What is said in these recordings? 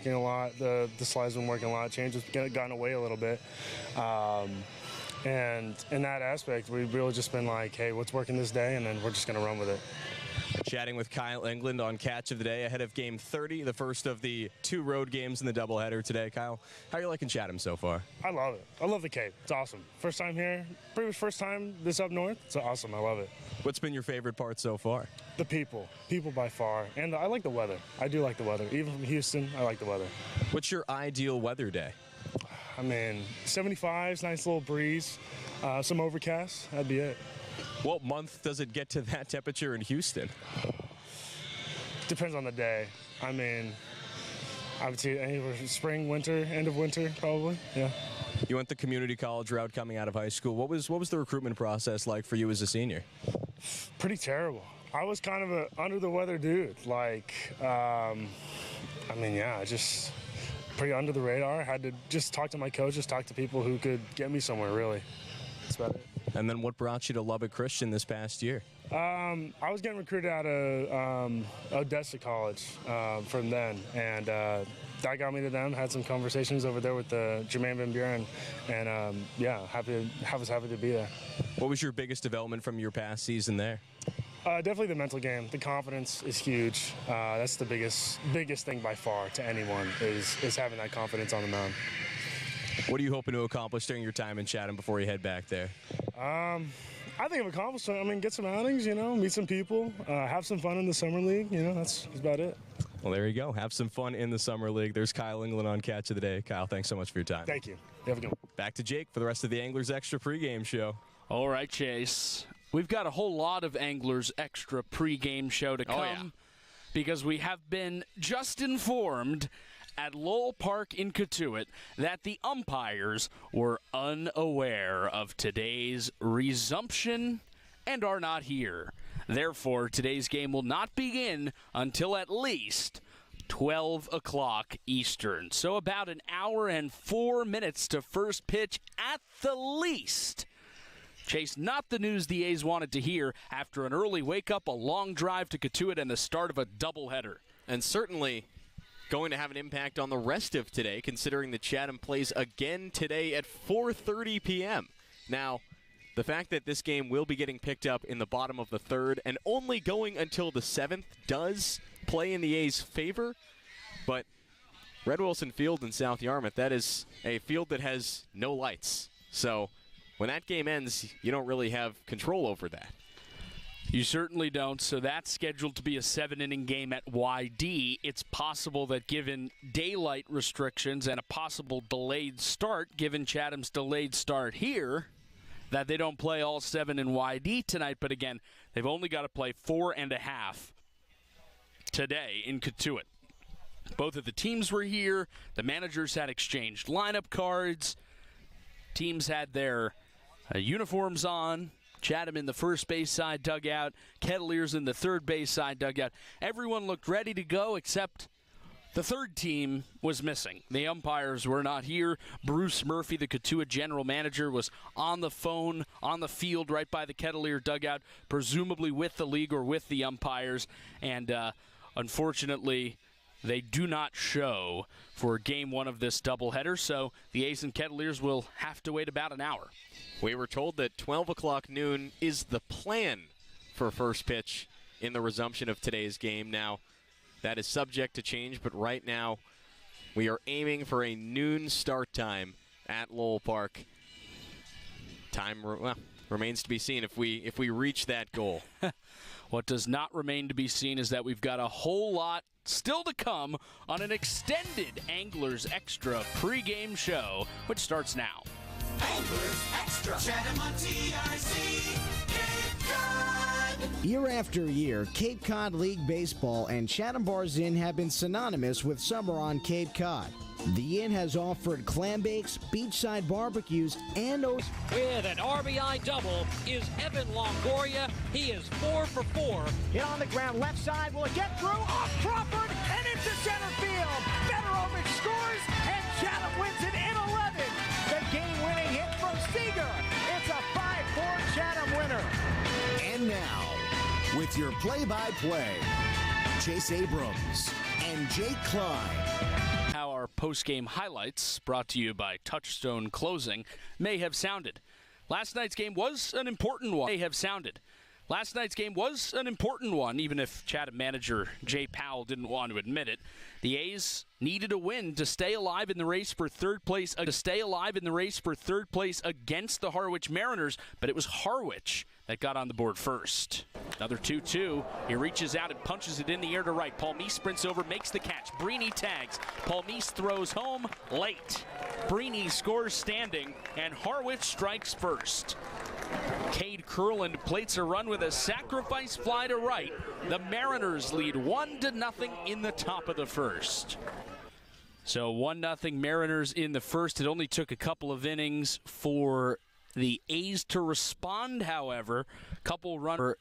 A lot. The slide's been working a lot. Change has gotten away a little bit. And in that aspect, we've really just been like, hey, what's working this day? And then we're just going to run with it. Chatting with Kyle England on Catch of the Day ahead of Game 30, the first of the 2 road games in the doubleheader today. Kyle, how are you liking Chatham so far? I love it. I love the Cape. It's awesome. First time here. Pretty much first time this up north. It's awesome. I love it. What's been your favorite part so far? The people. People by far. And I like the weather. I do like the weather. Even from Houston, I like the weather. What's your ideal weather day? I mean, 75s, nice little breeze, some overcast. That'd be it. What month does it get to that temperature in Houston? Depends on the day. I mean, I would say anywhere spring, winter, end of winter, probably. Yeah. You went the community college route coming out of high school. What was the recruitment process like for you as a senior? Pretty terrible. I was kind of a under the weather dude. Like, I mean, yeah, just pretty under the radar. I had to just talk to my coaches, talk to people who could get me somewhere, really. That's about it. And then what brought you to Lubbock Christian this past year? I was getting recruited out of Odessa College from then, and that got me to them. Had some conversations over there with Jermaine Van Buren, and yeah, I was happy to be there. What was your biggest development from your past season there? Definitely the mental game. The confidence is huge. That's the biggest thing by far to anyone is having that confidence on the mound. What are you hoping to accomplish during your time in Chatham before you head back there? I think I've accomplished it. I mean, get some outings, meet some people, have some fun in the summer league. That's about it. Well, there you go. Have some fun in the summer league. There's Kyle England on Catch of the Day. Kyle, thanks so much for your time. Thank you. You have a good one. Back to Jake for the rest of the Anglers Extra pregame show. All right, Chase. We've got a whole lot of Anglers Extra pregame show to come because we have been just informed at Lowell Park in Cotuit that the umpires were unaware of today's resumption and are not here. Therefore, today's game will not begin until at least 12 o'clock Eastern. So about an hour and 4 minutes to first pitch at the least. Chase, not the news the A's wanted to hear after an early wake-up, a long drive to Cotuit, and the start of a doubleheader. And certainly going to have an impact on the rest of today, considering that Chatham plays again today at 4:30 p.m. Now, the fact that this game will be getting picked up in the bottom of the third and only going until the 7th does play in the A's favor, but Red Wilson Field in South Yarmouth, that is a field that has no lights. So when that game ends, you don't really have control over that. You certainly don't, so that's scheduled to be a 7-inning game at YD. It's possible that given daylight restrictions and a possible delayed start, given Chatham's delayed start here, that they don't play all 7 in YD tonight. But again, they've only got to play 4.5 today in Cotuit. Both of the teams were here. The managers had exchanged lineup cards. Teams had their uniforms on. Chatham in the first base side dugout, Kettleers in the third base side dugout. Everyone looked ready to go except the third team was missing. The umpires were not here. Bruce Murphy, the Cotuit general manager, was on the phone, on the field right by the Kettleer dugout, presumably with the league or with the umpires. And unfortunately, they do not show for Game 1 of this doubleheader, so the A's and Kettleers will have to wait about an hour. We were told that 12 o'clock noon is the plan for first pitch in the resumption of today's game. Now, that is subject to change, but right now we are aiming for a noon start time at Lowell Park. Time remains to be seen if we reach that goal. What does not remain to be seen is that we've got a whole lot still to come on an extended Anglers Extra pregame show, which starts now. Anglers Extra. Chatham on TIC. Cape Cod. Year after year, Cape Cod League Baseball and Chatham Bars Inn have been synonymous with summer on Cape Cod. The Inn has offered clam bakes, beachside barbecues, and with an RBI double is Evan Longoria. He is 4 for 4. Hit on the ground, left side. Will it get through? Off Crawford and into center field. Federovic scores, and Chatham wins it in 11. The game-winning hit from Seager. It's a 5-4 Chatham winner. And now, with your play-by-play, Chase Abrams and Jake Klein. post-game highlights, brought to you by Touchstone Closing, may have sounded. Last night's game was an important one. Last night's game was an important one, even if Chatham manager Jay Powell didn't want to admit it. The A's needed a win to stay alive in the race for third place against the Harwich Mariners, but it was Harwich that got on the board first. Another 2-2. He reaches out and punches it in the air to right. Paul Meese sprints over, makes the catch. Breeny tags. Paul Meese throws home late. Breeny scores standing, and Harwich strikes first. Cade Kurland plates a run with a sacrifice fly to right. The Mariners lead 1-0 in the top of the first. So 1-0 Mariners in the first. It only took a couple of innings for the A's to respond, however. Couple runners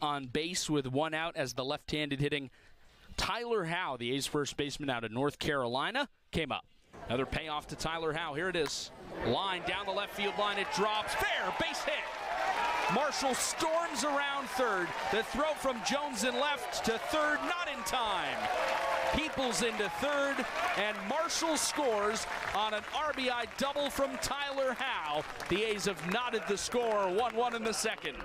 on base with one out as the left-handed hitting Tyler Howe, the A's first baseman out of North Carolina, came up. Another payoff to Tyler Howe. Here it is. Line down the left field line. It drops. Fair. Base hit. Marshall storms around third. The throw from Jones in left to third. Not in time. Peoples into third. And Marshall scores on an RBI double from Tyler Howe. The A's have knotted the score. 1-1 in the second.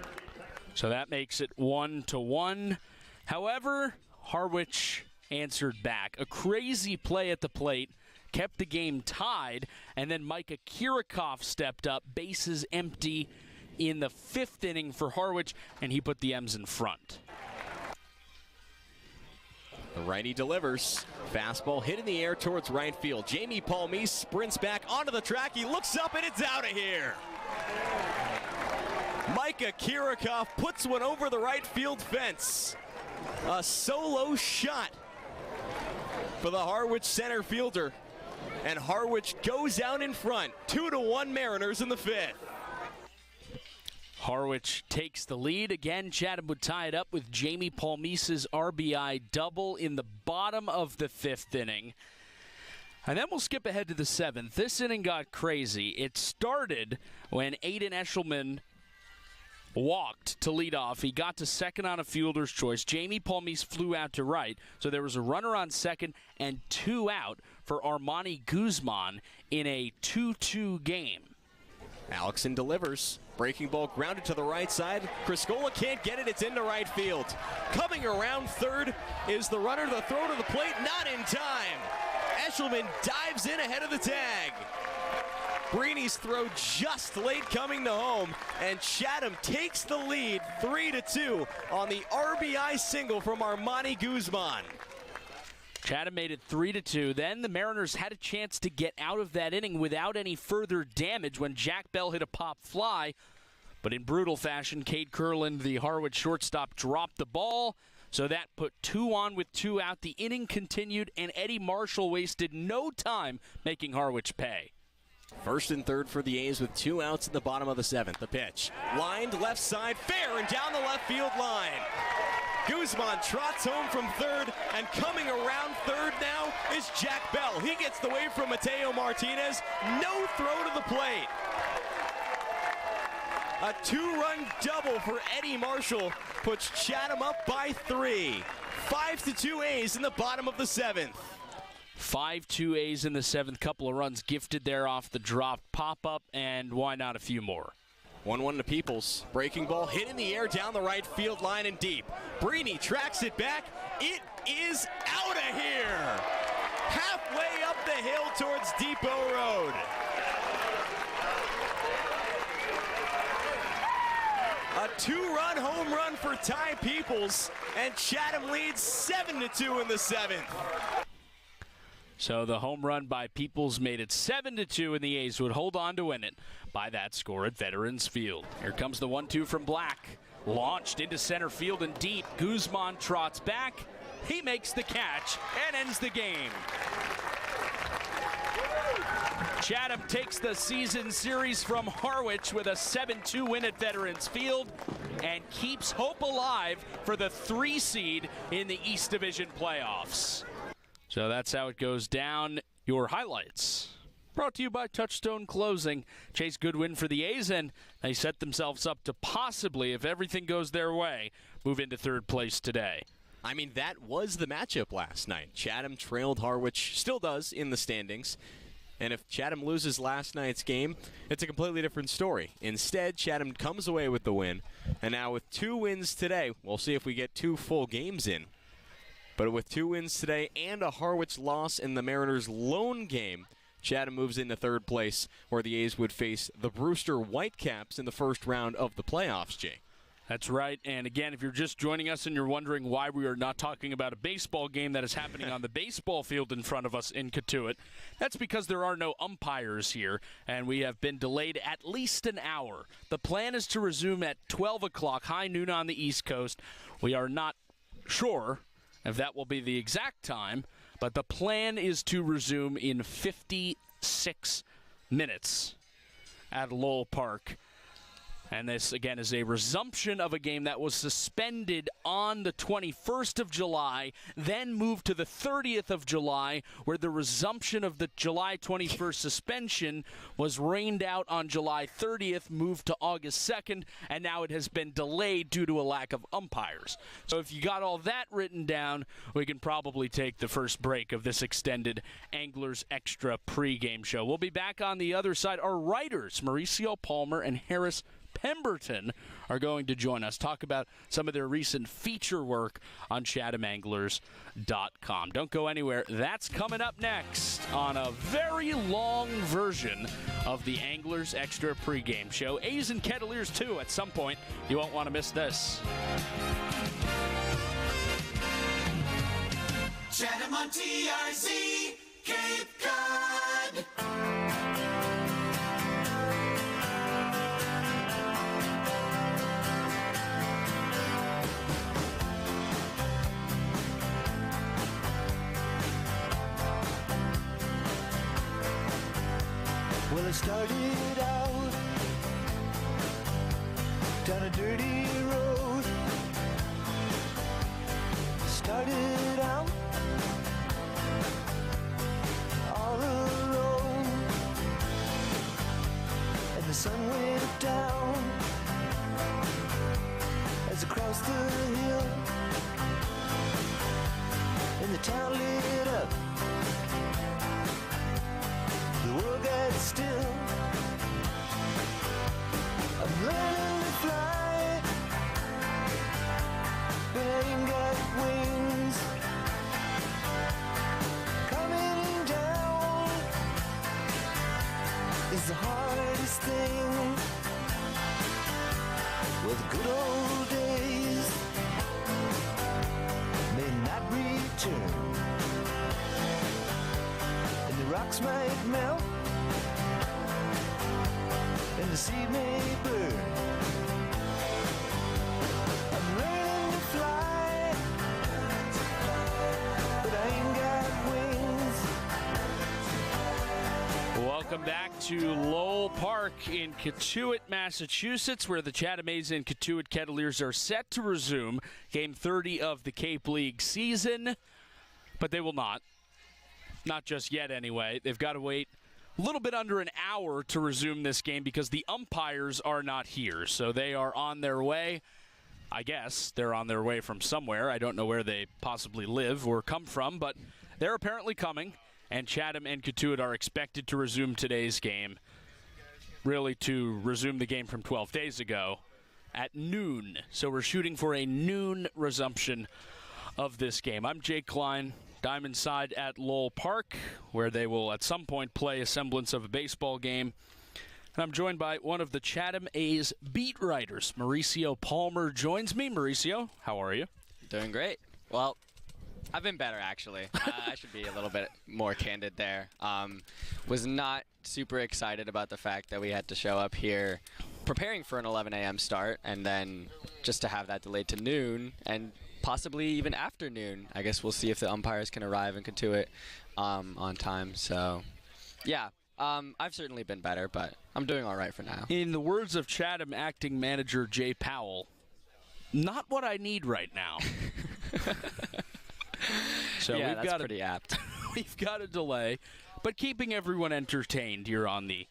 So that makes it 1-1. However, Harwich answered back. A crazy play at the plate kept the game tied, and then Micah Kirikoff stepped up, bases empty in the fifth inning for Harwich, and he put the M's in front. The righty delivers. Fastball hit in the air towards right field. Jamie Paul Meese sprints back onto the track. He looks up, and it's out of here. Micah Kirikoff puts one over the right field fence. A solo shot for the Harwich center fielder. And Harwich goes out in front. 2-1 Mariners in the fifth. Harwich takes the lead. Again, Chatham would tie it up with Jamie Paul Meese's RBI double in the bottom of the fifth inning. And then we'll skip ahead to the seventh. This inning got crazy. It started when Aiden Eshelman walked to lead off. He got to second on a fielder's choice. Jamie Paul Meese flew out to right. So there was a runner on second and two out for Armani Guzman in a 2-2 game. Alexson delivers. Breaking ball grounded to the right side. Criscola can't get it. It's into right field. Coming around third is the runner. The throw to the plate. Not in time. Eshelman dives in ahead of the tag. Breeny's throw just late coming to home, and Chatham takes the lead 3-2 on the RBI single from Armani Guzman. Chatham made it 3-2. Then the Mariners had a chance to get out of that inning without any further damage when Jack Bell hit a pop fly. But in brutal fashion, Cade Kurland, the Harwich shortstop, dropped the ball. So that put 2 on with 2 out. The inning continued, and Eddie Marshall wasted no time making Harwich pay. First and third for the A's with 2 outs in the bottom of the seventh. The pitch. Lined left side, fair and down the left field line. Guzman trots home from third, and coming around third now is Jack Bell. He gets the wave from Mateo Martinez. No throw to the plate. A 2-run double for Eddie Marshall puts Chatham up by 3. 5-2 A's in the bottom of the seventh. 5-2 A's in the seventh. Couple of runs gifted there off the dropped pop-up, and why not a few more? 1-1 to Peoples. Breaking ball hit in the air down the right field line and deep. Breeny tracks it back. It is out of here. Halfway up the hill towards Depot Road. A 2-run home run for Ty Peoples, and Chatham leads 7-2 in the seventh. So the home run by Peoples made it 7-2, and the A's would hold on to win it by that score at Veterans Field. Here comes the 1-2 from Black. Launched into center field and deep. Guzman trots back. He makes the catch and ends the game. Chatham takes the season series from Harwich with a 7-2 win at Veterans Field and keeps hope alive for the 3 seed in the East Division playoffs. So that's how it goes down. Your highlights brought to you by Touchstone Closing. Chase, good win for the A's, and they set themselves up to possibly, if everything goes their way, move into third place today. I mean, that was the matchup last night. Chatham trailed Harwich, still does in the standings. And if Chatham loses last night's game, it's a completely different story. Instead, Chatham comes away with the win. And now with 2 wins today, we'll see if we get 2 full games in. But with 2 wins today and a Harwich loss in the Mariners' lone game, Chatham moves into 3rd place, where the A's would face the Brewster Whitecaps in the first round of the playoffs, Jay. That's right. And again, if you're just joining us and you're wondering why we are not talking about a baseball game that is happening on the baseball field in front of us in Cotuit, that's because there are no umpires here, and we have been delayed at least an hour. The plan is to resume at 12 o'clock, high noon on the East Coast. We are not sure if that will be the exact time, but the plan is to resume in 56 minutes at Lowell Park. And this, again, is a resumption of a game that was suspended on the 21st of July, then moved to the 30th of July, where the resumption of the July 21st suspension was rained out on July 30th, moved to August 2nd, and now it has been delayed due to a lack of umpires. So if you got all that written down, we can probably take the first break of this extended Anglers Extra pregame show. We'll be back on the other side. Our writers, Mauricio Palmer and Harris Pemberton, are going to join us, talk about some of their recent feature work on ChathamAnglers.com. Don't go anywhere. That's coming up next on a very long version of the Anglers Extra pregame show. A's and Kettleers, too, at some point. You won't want to miss this. Chatham on TRZ, Cape Cod. Well, it started out down a dirty road. Started out all alone, and the sun went down as I crossed the hill, and the town lit up. The world got still. I'm learning to fly, but I ain't got wings. Coming down is the hardest thing. Well, the good old days may not return, and the rocks might melt, and the sea may burn. I'm learning to fly, but I ain't got wings. Welcome back to Lowell Park in Cotuit, Massachusetts, where the Chatham A's and Cotuit Kettleers are set to resume Game 30 of the Cape League season, but they will not. Not just yet, anyway. They've got to wait a little bit under an hour to resume this game because the umpires are not here. So they are on their way. I guess they're on their way from somewhere. I don't know where they possibly live or come from, but they're apparently coming. And Chatham and Cotuit are expected to resume today's game, really to resume the game from 12 days ago at noon. So we're shooting for a noon resumption of this game. I'm Jake Klein. Diamond side at Lowell Park, where they will at some point play a semblance of a baseball game. And I'm joined by one of the Chatham A's beat writers. Mauricio Palmer joins me. Mauricio, how are you? Doing great. Well, I've been better, actually. I should be a little bit more candid there. Was not super excited about the fact that we had to show up here preparing for an 11 a.m. start, and then just to have that delayed to noon, and possibly even afternoon. I guess we'll see if the umpires can arrive in Cotuit on time. So, yeah, I've certainly been better, but I'm doing all right for now. In the words of Chatham acting manager Jay Powell, not what I need right now. So yeah, that's pretty apt. We've got a delay, but keeping everyone entertained here on the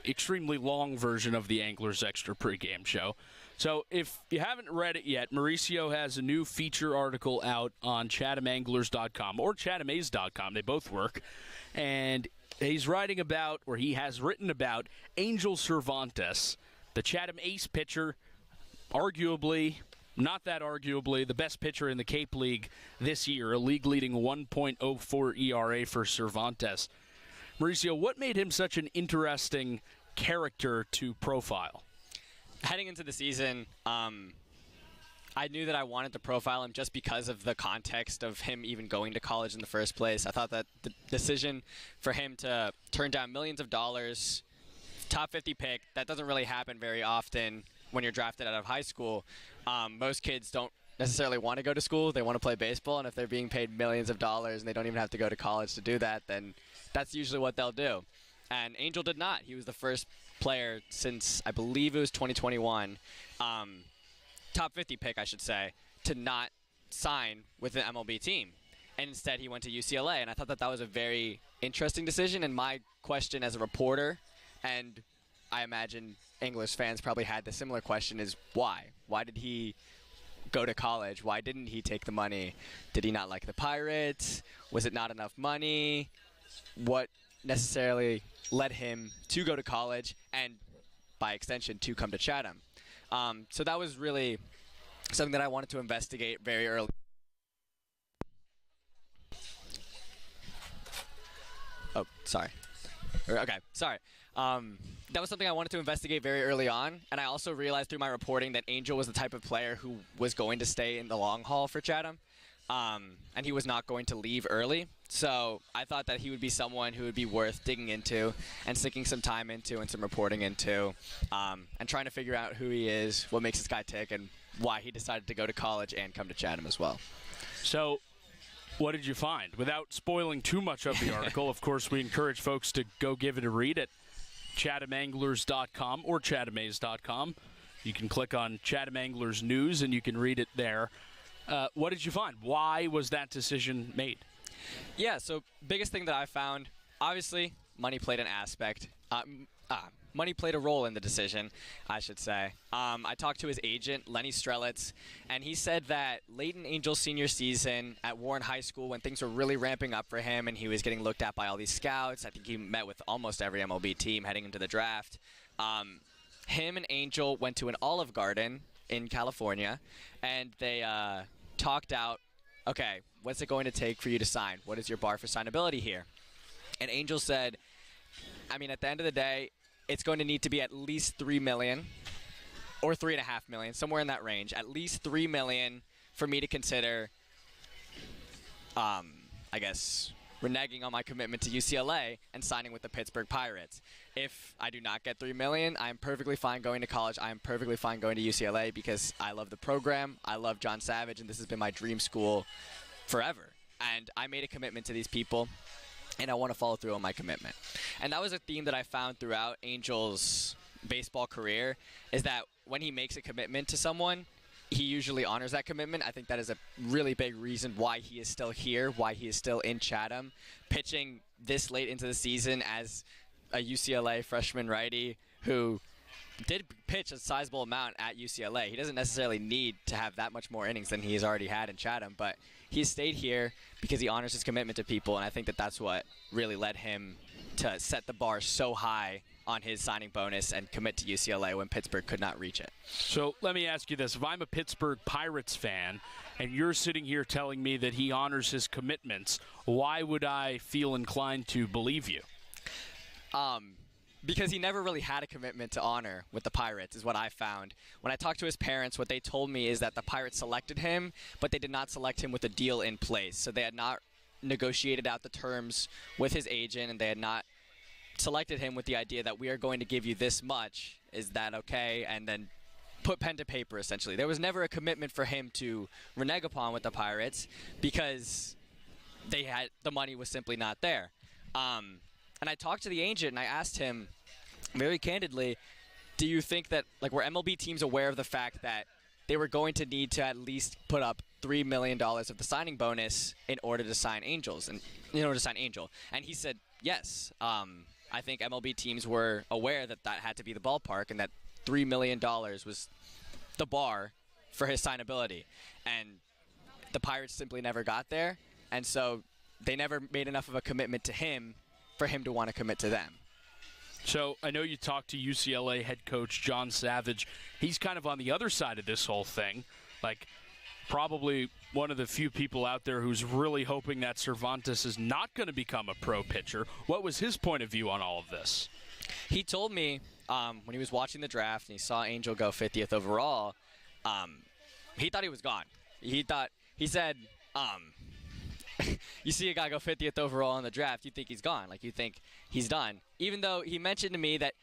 extremely long version of the Anglers Extra pregame show. So if you haven't read it yet, Mauricio has a new feature article out on ChathamAnglers.com or ChathamA's.com. They both work. And he's writing about, or he has written about, Angel Cervantes, the Chatham ace pitcher, arguably, not that arguably, the best pitcher in the Cape League this year, a league-leading 1.04 ERA for Cervantes. Mauricio, what made him such an interesting character to profile? Heading into the season, I knew that I wanted to profile him just because of the context of him even going to college in the first place. I thought that the decision for him to turn down millions of dollars, top 50 pick, that doesn't really happen very often when you're drafted out of high school. Most kids don't necessarily want to go to school. They want to play baseball, and if they're being paid millions of dollars and they don't even have to go to college to do that, then that's usually what they'll do. And Angel did not. He was the first player since, I believe it was 2021, top 50 pick, I should say, to not sign with an MLB team. And instead, he went to UCLA. And I thought that that was a very interesting decision. And my question as a reporter, and I imagine English fans probably had the similar question, is why? Why did he go to college? Why didn't he take the money? Did he not like the Pirates? Was it not enough money? What necessarily led him to go to college and, by extension, to come to Chatham? So that was really something that I wanted to investigate very early. Oh, sorry. Okay, sorry. That was something I wanted to investigate very early on, and I also realized through my reporting that Angel was the type of player who was going to stay in the long haul for Chatham, and he was not going to leave early. So I thought that he would be someone who would be worth digging into and sinking some time into and some reporting into, and trying to figure out who he is, what makes this guy tick, and why he decided to go to college and come to Chatham as well. So what did you find? Without spoiling too much of the article, of course, we encourage folks to go give it a read at ChathamAnglers.com or ChathamA's.com. You can click on Chatham Anglers News and you can read it there. What did you find? Why was that decision made? Yeah, so biggest thing that I found, obviously, money played an aspect. Money played a role in the decision, I should say. I talked to his agent, Lenny Strelitz, and he said that late in Angel's senior season at Warren High School, when things were really ramping up for him and he was getting looked at by all these scouts, I think he met with almost every MLB team heading into the draft, him and Angel went to an Olive Garden in California, and they talked out, okay, what's it going to take for you to sign? What is your bar for signability here? And Angel said, I mean, at the end of the day, it's going to need to be at least $3 million or $3.5 million, somewhere in that range. At least $3 million for me to consider, I guess, reneging on my commitment to UCLA and signing with the Pittsburgh Pirates. If I do not get $3 million, I am perfectly fine going to college. I am perfectly fine going to UCLA because I love the program. I love John Savage, and this has been my dream school forever. And I made a commitment to these people, and I want to follow through on my commitment. And that was a theme that I found throughout Angel's baseball career, is that when he makes a commitment to someone, he usually honors that commitment. I think that is a really big reason why he is still here, why he is still in Chatham, pitching this late into the season as a UCLA freshman righty who did pitch a sizable amount at UCLA. He doesn't necessarily need to have that much more innings than he's already had in Chatham, but he stayed here because he honors his commitment to people, and I think that that's what really led him to set the bar so high on his signing bonus and commit to UCLA when Pittsburgh could not reach it. So let me ask you this. If I'm a Pittsburgh Pirates fan and you're sitting here telling me that he honors his commitments, why would I feel inclined to believe you? Because he never really had a commitment to honor with the Pirates, is what I found. When I talked to his parents, what they told me is that the Pirates selected him, but they did not select him with a deal in place. So they had not negotiated out the terms with his agent, and they had not selected him with the idea that we are going to give you this much. Is that okay? And then put pen to paper, essentially. There was never a commitment for him to renege upon with the Pirates because the money was simply not there. And I talked to the agent and I asked him very candidly, do you think that, like, were MLB teams aware of the fact that they were going to need to at least put up $3 million of the signing bonus in order to sign Angel? And he said, yes. I think MLB teams were aware that that had to be the ballpark and that $3 million was the bar for his signability. And the Pirates simply never got there, and so they never made enough of a commitment to him for him to want to commit to them. So I know you talked to UCLA head coach John Savage. He's kind of on the other side of this whole thing, like probably one of the few people out there who's really hoping that Cervantes is not going to become a pro pitcher. What was his point of view on all of this? He told me when he was watching the draft and he saw Angel go 50th overall, he thought he was gone. He said, you see a guy go 50th overall in the draft, you think he's gone. Like, you think he's done. Even though he mentioned to me that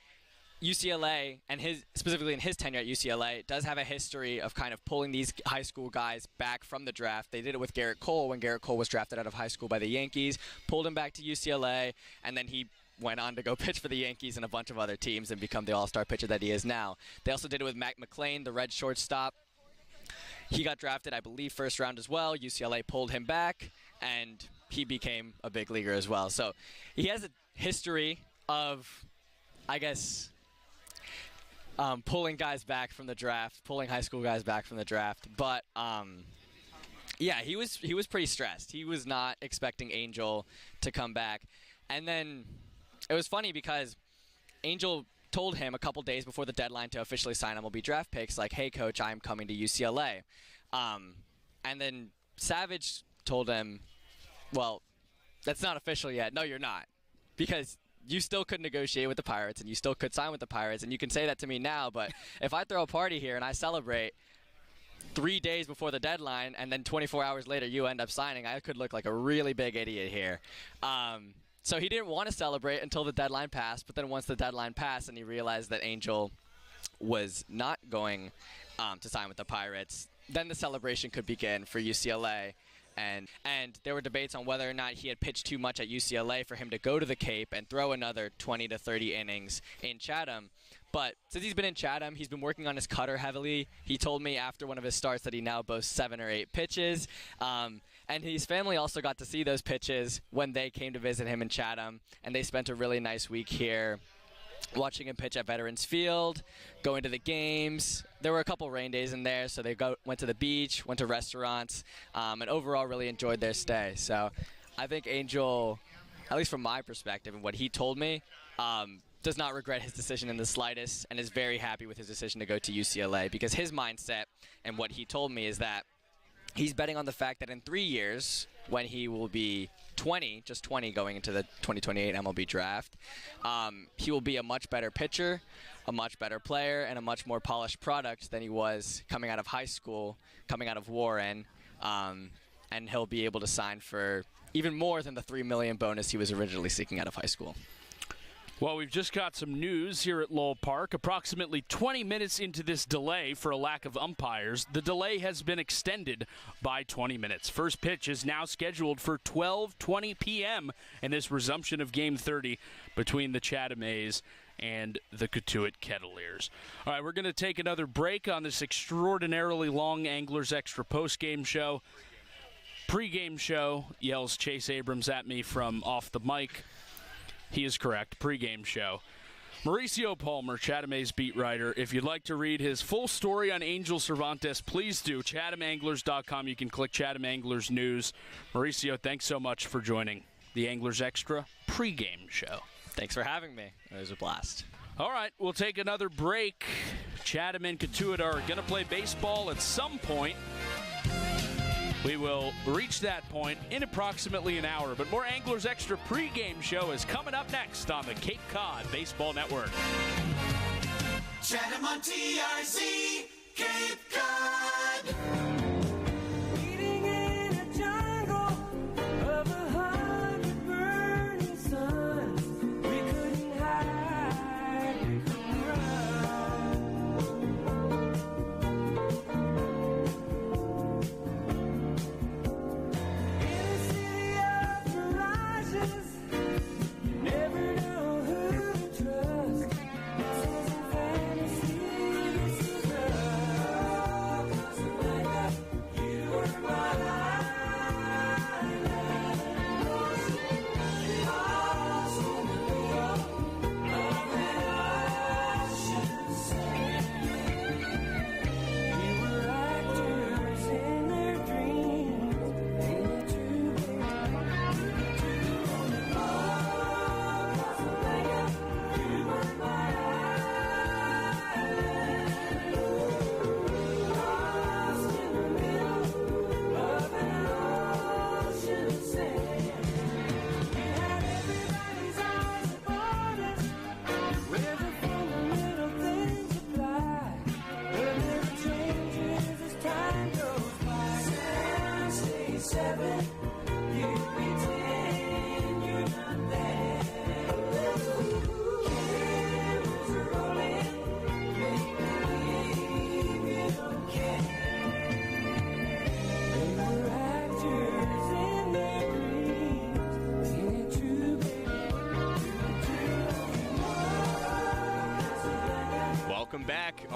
UCLA, and specifically in his tenure at UCLA, does have a history of kind of pulling these high school guys back from the draft. They did it with Garrett Cole when Garrett Cole was drafted out of high school by the Yankees, pulled him back to UCLA, and then he went on to go pitch for the Yankees and a bunch of other teams and become the all-star pitcher that he is now. They also did it with Mac McClain, the red shortstop. He got drafted, I believe, first round as well. UCLA pulled him back, and he became a big leaguer as well. So he has a history of, I guess, pulling guys back from the draft, pulling high school guys back from the draft. But, yeah, he was pretty stressed. He was not expecting Angel to come back. And then it was funny because Angel told him a couple days before the deadline to officially sign MLB draft picks, like, hey, coach, I'm coming to UCLA. And then Savage told him, well, that's not official yet. No, you're not. Because you still could negotiate with the Pirates and you still could sign with the Pirates. And you can say that to me now, but if I throw a party here and I celebrate 3 days before the deadline and then 24 hours later you end up signing, I could look like a really big idiot here. So he didn't want to celebrate until the deadline passed, but then once the deadline passed and he realized that Angel was not going to sign with the Pirates, then the celebration could begin for UCLA. And there were debates on whether or not he had pitched too much at UCLA for him to go to the Cape and throw another 20 to 30 innings in Chatham. But since he's been in Chatham, he's been working on his cutter heavily. He told me after one of his starts that he now boasts 7 or 8 pitches. And his family also got to see those pitches when they came to visit him in Chatham. And they spent a really nice week here watching him pitch at Veterans Field, going to the games. There were a couple rain days in there, so they went to the beach, went to restaurants, and overall really enjoyed their stay. So I think Angel, at least from my perspective and what he told me, does not regret his decision in the slightest and is very happy with his decision to go to UCLA, because his mindset and what he told me is that he's betting on the fact that in 3 years, when he will be 20, just 20 going into the 2028 MLB draft, he will be a much better pitcher, a much better player, and a much more polished product than he was coming out of high school, coming out of Warren, and he'll be able to sign for even more than the $3 million bonus he was originally seeking out of high school. Well, we've just got some news here at Lowell Park. Approximately 20 minutes into this delay for a lack of umpires, the delay has been extended by 20 minutes. First pitch is now scheduled for 12:20 p.m. in this resumption of Game 30 between the Chatham A's and the Cotuit Kettleers. All right, we're going to take another break on this extraordinarily long Anglers Extra postgame show. Pre-game show, yells Chase Abrams at me from off the mic. He is correct. Pre-game show. Mauricio Palmer, Chatham A's beat writer. If you'd like to read his full story on Angel Cervantes, please do. ChathamAnglers.com. You can click Chatham Anglers News. Mauricio, thanks so much for joining the Anglers Extra pre-game show. Thanks for having me. It was a blast. All right, we'll take another break. Chatham and Cotuit are going to play baseball at some point. We will reach that point in approximately an hour, but more Anglers Extra pregame show is coming up next on the Cape Cod Baseball Network. Chatham on TRZ, Cape Cod. Leading in a jungle of 100 burning suns, we couldn't hide, we couldn't run. In a city of mirages, you never know who to trust. This isn't fantasy, this is love.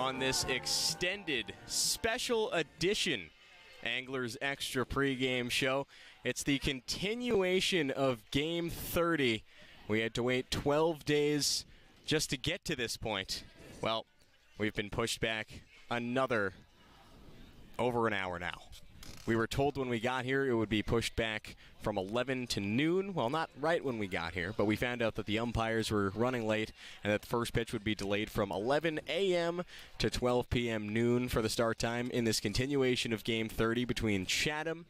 on this extended special edition Anglers Extra pregame show. It's the continuation of Game 30. We had to wait 12 days just to get to this point. Well, we've been pushed back another over an hour now. We were told when we got here it would be pushed back from 11 to noon. Well, not right when we got here, but we found out that the umpires were running late and that the first pitch would be delayed from 11 a.m. to 12 p.m. noon for the start time in this continuation of Game 30 between Chatham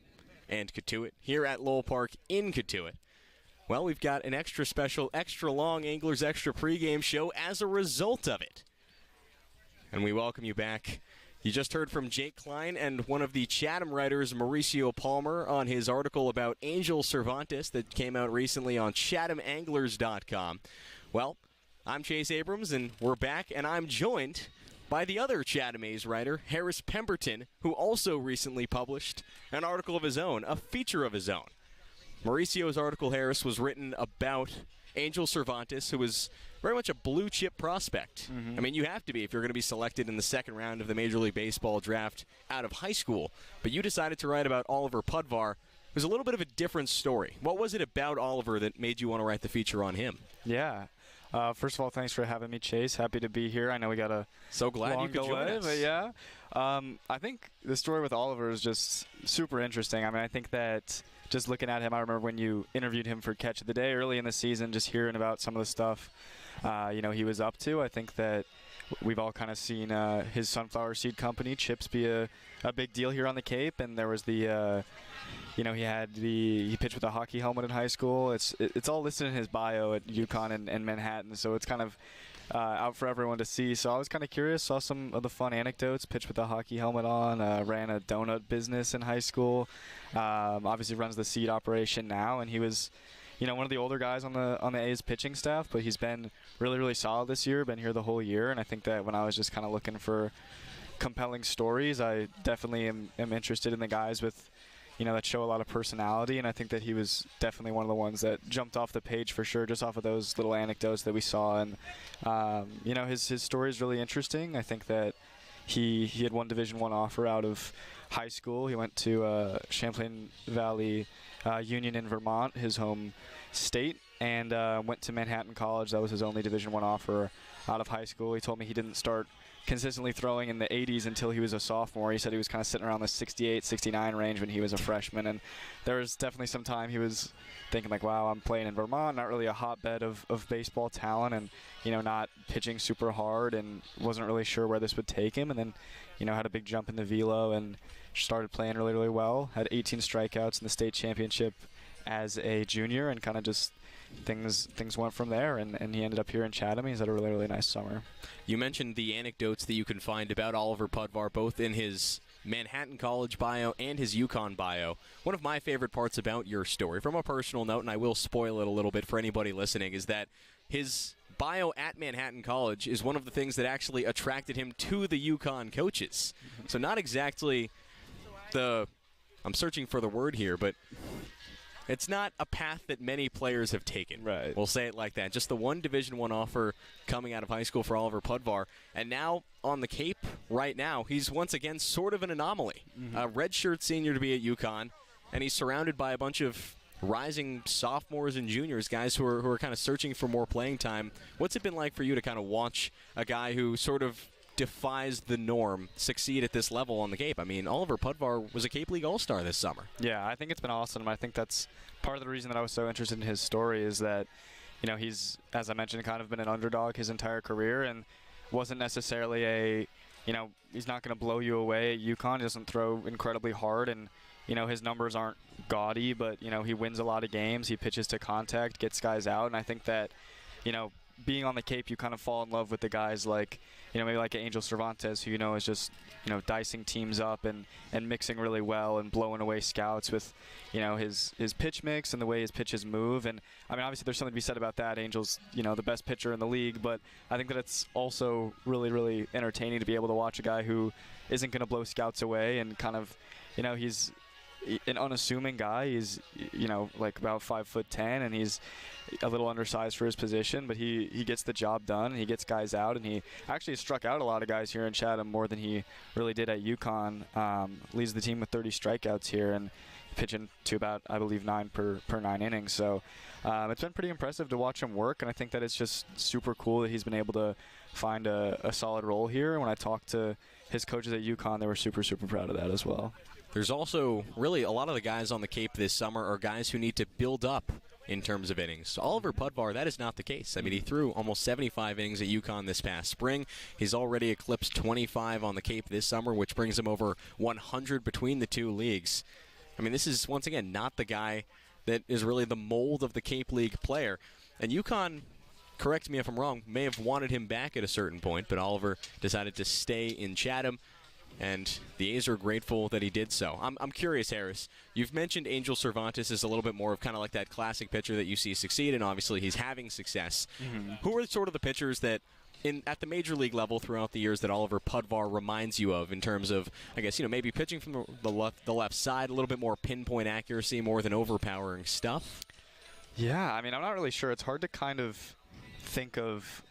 and Cotuit here at Lowell Park in Cotuit. Well, we've got an extra special, extra long Anglers Extra pregame show as a result of it. And we welcome you back. You just heard from Jake Klein and one of the Chatham writers, Mauricio Palmer, on his article about Angel Cervantes that came out recently on ChathamAnglers.com. Well, I'm Chase Abrams, and we're back, and I'm joined by the other Chatham A's writer, Harris Pemberton, who also recently published an article of his own, a feature of his own. Mauricio's article, Harris, was written about Angel Cervantes, who was very much a blue-chip prospect. I mean, you have to be if you're going to be selected in the second round of the Major League Baseball draft out of high school. But you decided to write about Oliver Pudvar. It was a little bit of a different story. What was it about Oliver that made you want to write the feature on him? Yeah. First of all, thanks for having me, Chase. Happy to be here. I know we got a glad long you could delay, join us. but yeah. I think the story with Oliver is just super interesting. I mean, I think that just looking at him, I remember when you interviewed him for Catch of the Day early in the season, just hearing about some of the stuff he was up to. I think that we've all kind of seen his sunflower seed company, Chips, be a big deal here on the Cape, and there was the he pitched with a hockey helmet in high school. It's all listed in his bio at UConn and Manhattan, so it's kind of out for everyone to see. So I was kind of curious, saw some of the fun anecdotes. Pitched with a hockey helmet on, ran a donut business in high school, obviously runs the seed operation now, and he was one of the older guys on the A's pitching staff, but he's been really, really solid this year, been here the whole year. And I think that when I was just kind of looking for compelling stories, I definitely am interested in the guys with that show a lot of personality, and I think that he was definitely one of the ones that jumped off the page for sure, just off of those little anecdotes that we saw. And his story is really interesting. I think that he had one Division I offer out of high school. He went to Champlain Valley Union in Vermont, his home state, and went to Manhattan College. That was his only Division I offer out of high school. He told me he didn't start consistently throwing in the 80s until he was a sophomore. He said he was kind of sitting around the 68, 69 range when he was a freshman, and there was definitely some time he was thinking like, wow, I'm playing in Vermont, not really a hotbed of baseball talent, and not pitching super hard, and wasn't really sure where this would take him. And then had a big jump in the velo and started playing really, really well. Had 18 strikeouts in the state championship as a junior, and kind of just things went from there, and he ended up here in Chatham. He's had a really, really nice summer. You mentioned the anecdotes that you can find about Oliver Pudvar, both in his Manhattan College bio and his UConn bio. One of my favorite parts about your story, from a personal note, and I will spoil it a little bit for anybody listening, is that his bio at Manhattan College is one of the things that actually attracted him to the UConn coaches. So not exactly I'm searching for the word here, but it's not a path that many players have taken. Right. We'll say it like that. Just the one Division I offer coming out of high school for Oliver Pudvar. And now on the Cape right now, he's once again sort of an anomaly. A redshirt senior to be at UConn, and he's surrounded by a bunch of rising sophomores and juniors, guys who are kind of searching for more playing time. What's it been like for you to kind of watch a guy who sort of defies the norm succeed at this level on the Cape? I mean, Oliver Pudvar was a Cape League All-Star this summer. Yeah, I think it's been awesome. I think that's part of the reason that I was so interested in his story, is that, he's, as I mentioned, kind of been an underdog his entire career, and wasn't necessarily he's not going to blow you away at UConn. He doesn't throw incredibly hard, and, his numbers aren't gaudy, but, he wins a lot of games. He pitches to contact, gets guys out, and I think that, being on the Cape, you kind of fall in love with the guys like, maybe like Angel Cervantes, who, is just, dicing teams up and mixing really well and blowing away scouts with, his pitch mix and the way his pitches move. And, I mean, obviously there's something to be said about that. Angel's, the best pitcher in the league, but I think that it's also really, really entertaining to be able to watch a guy who isn't going to blow scouts away and kind of, an unassuming guy. He's, like about 5'10", and he's a little undersized for his position, but he gets the job done. He gets guys out, and he actually struck out a lot of guys here in Chatham, more than he really did at UConn. Leads the team with 30 strikeouts here, and pitching to about, I believe, 9 per 9 innings. So it's been pretty impressive to watch him work, and I think that it's just super cool that he's been able to find a solid role here. And when I talked to his coaches at UConn, they were super, super proud of that as well. There's also really a lot of the guys on the Cape this summer are guys who need to build up in terms of innings. Oliver Pudvar, that is not the case. I mean, he threw almost 75 innings at UConn this past spring. He's already eclipsed 25 on the Cape this summer, which brings him over 100 between the two leagues. I mean, this is, once again, not the guy that is really the mold of the Cape League player. And UConn, correct me if I'm wrong, may have wanted him back at a certain point, but Oliver decided to stay in Chatham, and the A's are grateful that he did so. I'm curious, Harris. You've mentioned Angel Cervantes is a little bit more of kind of like that classic pitcher that you see succeed, and obviously he's having success. Who are sort of the pitchers that at the major league level throughout the years that Oliver Pudvar reminds you of in terms of, I guess, maybe pitching from the left side, a little bit more pinpoint accuracy, more than overpowering stuff? Yeah, I mean, I'm not really sure. It's hard to kind of think of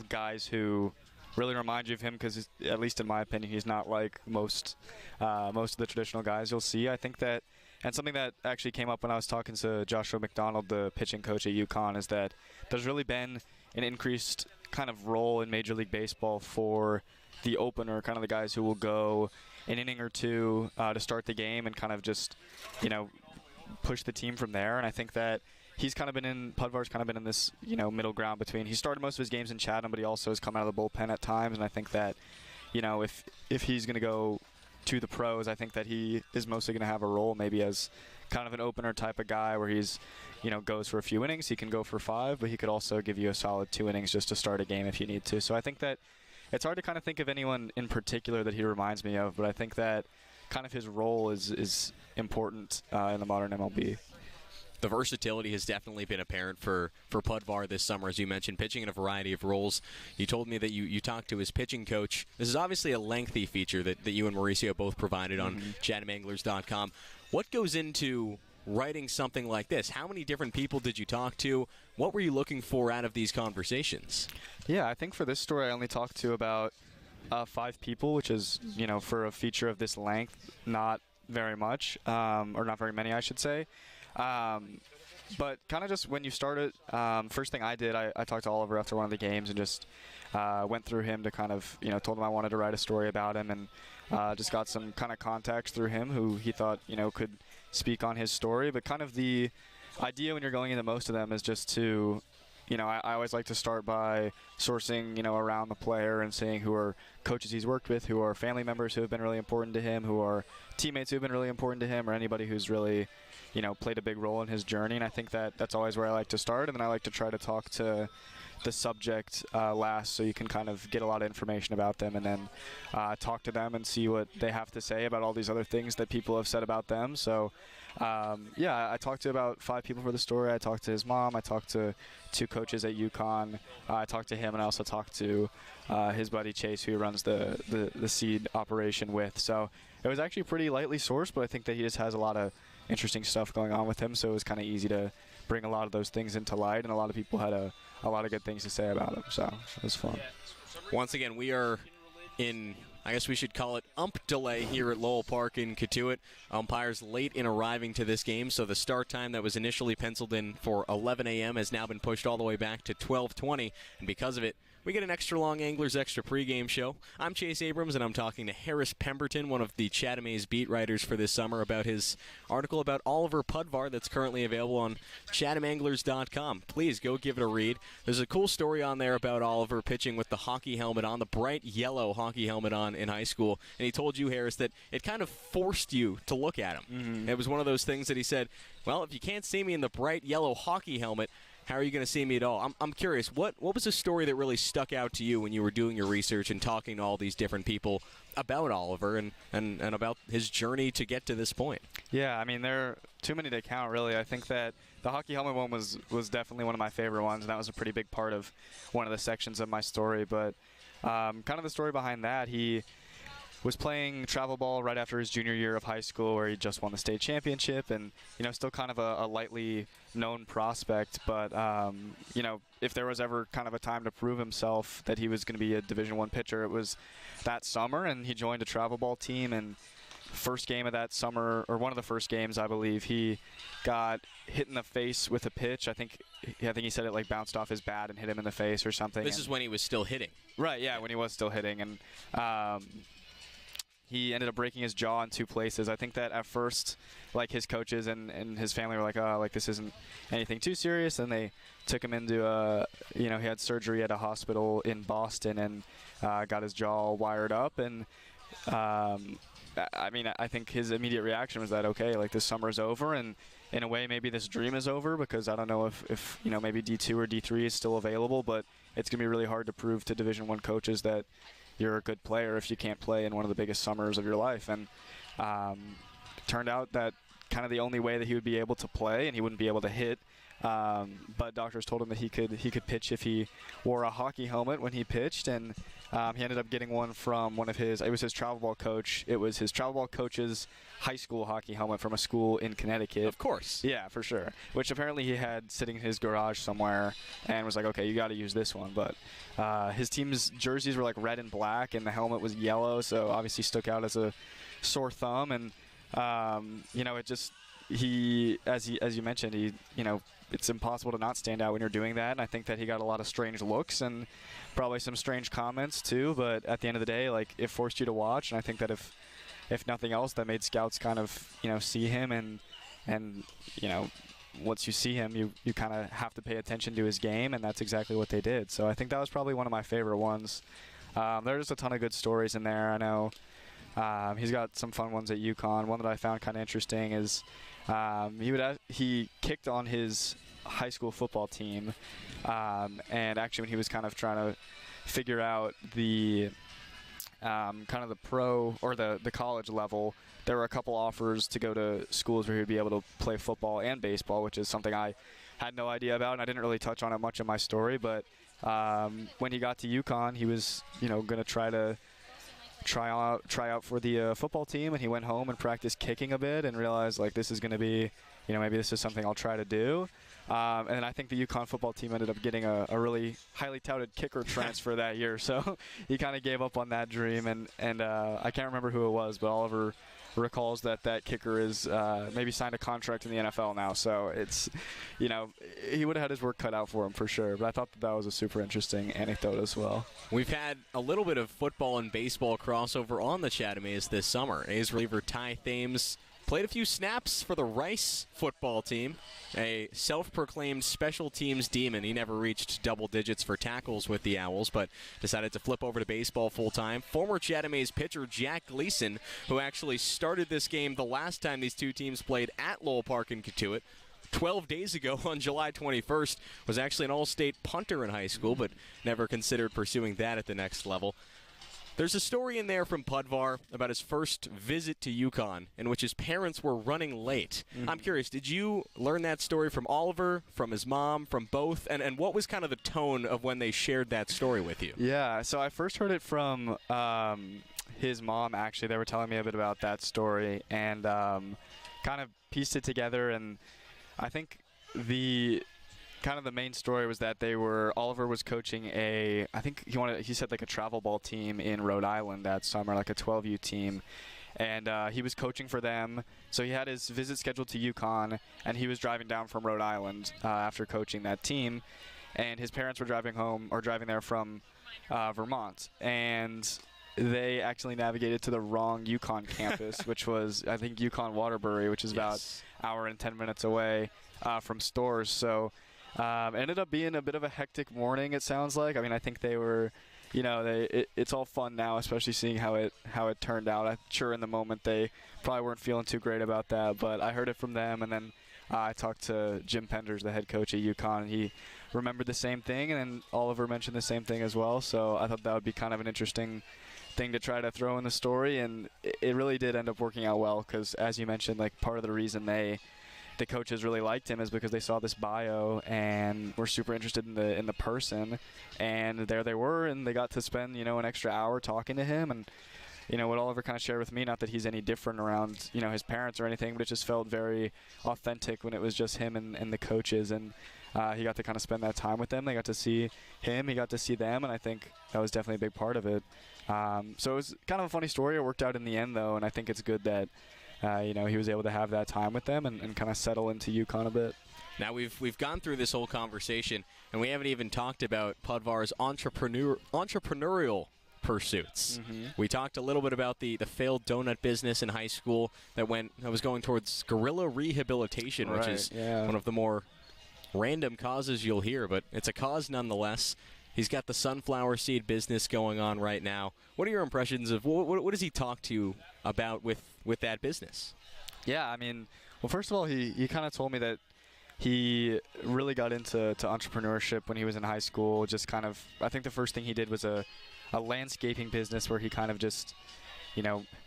guys who really remind you of him because, at least in my opinion, he's not like most of the traditional guys you'll see. I think that, and something that actually came up when I was talking to Joshua McDonald, the pitching coach at UConn, is that there's really been an increased kind of role in Major League Baseball for the opener, kind of the guys who will go an inning or two to start the game and kind of just, push the team from there. And I think that Pudvar's kind of been in this, middle ground between, he started most of his games in Chatham, but he also has come out of the bullpen at times. And I think that, if he's going to go to the pros, I think that he is mostly going to have a role maybe as kind of an opener type of guy where he's, goes for a few innings. He can go for 5, but he could also give you a solid 2 innings just to start a game if you need to. So I think that it's hard to kind of think of anyone in particular that he reminds me of, but I think that kind of his role is important in the modern MLB. The versatility has definitely been apparent for Pudvar this summer, as you mentioned, pitching in a variety of roles. You told me that you talked to his pitching coach. This is obviously a lengthy feature that you and Mauricio both provided on ChathamAnglers.com. What goes into writing something like this? How many different people did you talk to? What were you looking for out of these conversations? Yeah, I think for this story I only talked to about 5 people, which is, for a feature of this length, not very much, or not very many, I should say. But kind of just when you started, first thing I did, I talked to Oliver after one of the games and just went through him to kind of, told him I wanted to write a story about him, and just got some kind of contacts through him who he thought, could speak on his story. But kind of the idea when you're going into most of them is just to, I always like to start by sourcing, around the player and seeing who are coaches he's worked with, who are family members who have been really important to him, who are teammates who have been really important to him, or anybody who's really, played a big role in his journey. And I think that that's always where I like to start. And then I like to try to talk to the subject last, so you can kind of get a lot of information about them, and then talk to them and see what they have to say about all these other things that people have said about them. So yeah, I talked to about 5 people for the story. I talked to his mom. I talked to 2 coaches at UConn. I talked to him, and I also talked to his buddy Chase, who runs the seed operation with. So it was actually pretty lightly sourced, but I think that he just has a lot of interesting stuff going on with him, so it was kind of easy to bring a lot of those things into light, and a lot of people had a lot of good things to say about him, so it was fun. Once again, we are in, I guess we should call it ump delay here at Lowell Park in Cotuit. Umpires late in arriving to this game, so the start time that was initially penciled in for 11 a.m. has now been pushed all the way back to 12:20, and because of it, we get an extra long Anglers Extra pregame show. I'm Chase Abrams, and I'm talking to Harris Pemberton, one of the Chatham A's beat writers for this summer, about his article about Oliver Pudvar that's currently available on ChathamAnglers.com. Please go give it a read. There's a cool story on there about Oliver pitching with the hockey helmet on, the bright yellow hockey helmet on in high school, and he told you, Harris, that it kind of forced you to look at him. It was one of those things that he said, well, if you can't see me in the bright yellow hockey helmet, how are you going to see me at all? I'm curious, what was a story that really stuck out to you when you were doing your research and talking to all these different people about Oliver and about his journey to get to this point? Yeah, I mean, there are too many to count, really. I think that the hockey helmet one was definitely one of my favorite ones, and that was a pretty big part of one of the sections of my story. But kind of the story behind that, he was playing travel ball right after his junior year of high school, where he just won the state championship, and still kind of a lightly known prospect. But if there was ever kind of a time to prove himself that he was going to be a Division I pitcher, it was that summer, and he joined a travel ball team. And first game of that summer, or one of the first games, I believe, he got hit in the face with a pitch. I think he said it like bounced off his bat and hit him in the face or something. This is when he was still hitting. Right, yeah, when he was still hitting. And he ended up breaking his jaw in 2 places. I think that at first, like, his coaches and his family were like, oh, like, this isn't anything too serious. And they took him into he had surgery at a hospital in Boston and got his jaw wired up. And I think his immediate reaction was that, okay, like, this summer is over, and in a way maybe this dream is over, because I don't know if maybe D2 or D3 is still available, but it's going to be really hard to prove to Division I coaches that you're a good player if you can't play in one of the biggest summers of your life. And it turned out that kind of the only way that he would be able to play, and he wouldn't be able to hit, but doctors told him that he could pitch if he wore a hockey helmet when he pitched. And he ended up getting one from it was his travel ball coach. It was his travel ball coach's high school hockey helmet from a school in Connecticut. Of course. Yeah, for sure. Which apparently he had sitting in his garage somewhere, and was like, okay, you got to use this one. But his team's jerseys were like red and black, and the helmet was yellow, so obviously stuck out as a sore thumb. And it just, as you mentioned, it's impossible to not stand out when you're doing that. And I think that he got a lot of strange looks and probably some strange comments too. But at the end of the day, like, it forced you to watch. And I think that if nothing else, that made scouts kind of, see him. And once you see him, you kind of have to pay attention to his game. And that's exactly what they did. So I think that was probably one of my favorite ones. There's a ton of good stories in there. I know he's got some fun ones at UConn. One that I found kind of interesting is he kicked on his high school football team, and actually when he was kind of trying to figure out the kind of the pro or the college level, there were a couple offers to go to schools where he would be able to play football and baseball, which is something I had no idea about, and I didn't really touch on it much in my story. But when he got to UConn, he was going to try out for the football team, and he went home and practiced kicking a bit and realized, like, this is going to be, maybe this is something I'll try to do. And then I think the UConn football team ended up getting a really highly touted kicker transfer that year, so he kind of gave up on that dream. And I can't remember who it was, but Oliver recalls that kicker is maybe signed a contract in the NFL now, so it's, he would have had his work cut out for him for sure. But I thought that was a super interesting anecdote as well. We've had a little bit of football and baseball crossover on the Chatham A's this summer. A's reliever Ty Thames played a few snaps for the Rice football team, a self-proclaimed special teams demon. He never reached double digits for tackles with the Owls, but decided to flip over to baseball full-time. Former Chatham A's pitcher Jack Gleason, who actually started this game the last time these two teams played at Lowell Park in Cotuit 12 days ago on July 21st, was actually an all-state punter in high school, but never considered pursuing that at the next level. There's a story in there from Pudvar about his first visit to UConn, in which his parents were running late. Mm-hmm. I'm curious, did you learn that story from Oliver, from his mom, from both? And what was kind of the tone of when they shared that story with you? Yeah, so I first heard it from his mom, actually. They were telling me a bit about that story, and kind of pieced it together. And I think the main story was that Oliver was coaching he said like a travel ball team in Rhode Island that summer, like a 12U team. And he was coaching for them. So he had his visit scheduled to UConn, and he was driving down from Rhode Island after coaching that team. And his parents were driving there from Vermont. And they actually navigated to the wrong UConn campus, which was, I think, UConn Waterbury, which is about an hour and 10 minutes away from Storrs. So ended up being a bit of a hectic morning, it sounds like. I mean, I think they were, it's all fun now, especially seeing how it turned out. I'm sure in the moment they probably weren't feeling too great about that, but I heard it from them, and then I talked to Jim Penders, the head coach at UConn, and he remembered the same thing, and then Oliver mentioned the same thing as well. So I thought that would be kind of an interesting thing to try to throw in the story, and it really did end up working out well, because as you mentioned, like, part of the reason the coaches really liked him is because they saw this bio and were super interested in the person, and there they were, and they got to spend an extra hour talking to him. And what Oliver kind of shared with me, not that he's any different around, his parents or anything, but it just felt very authentic when it was just him and the coaches. And he got to kind of spend that time with them. They got to see him. He got to see them. And I think that was definitely a big part of it. So it was kind of a funny story. It worked out in the end, though. And I think it's good that, he was able to have that time with them and kind of settle into UConn a bit. Now we've gone through this whole conversation, and we haven't even talked about Pudvar's entrepreneurial pursuits. We talked a little bit about the failed donut business in high school that was going towards guerrilla rehabilitation, which is one of the more random causes you'll hear, but it's a cause nonetheless. He's got the sunflower seed business going on right now. What are your impressions of what does he talk to you about with that business? Yeah, I mean, well, first of all, he kind of told me that he really got into entrepreneurship when he was in high school. Just kind of, I think the first thing he did was a landscaping business where he kind of just,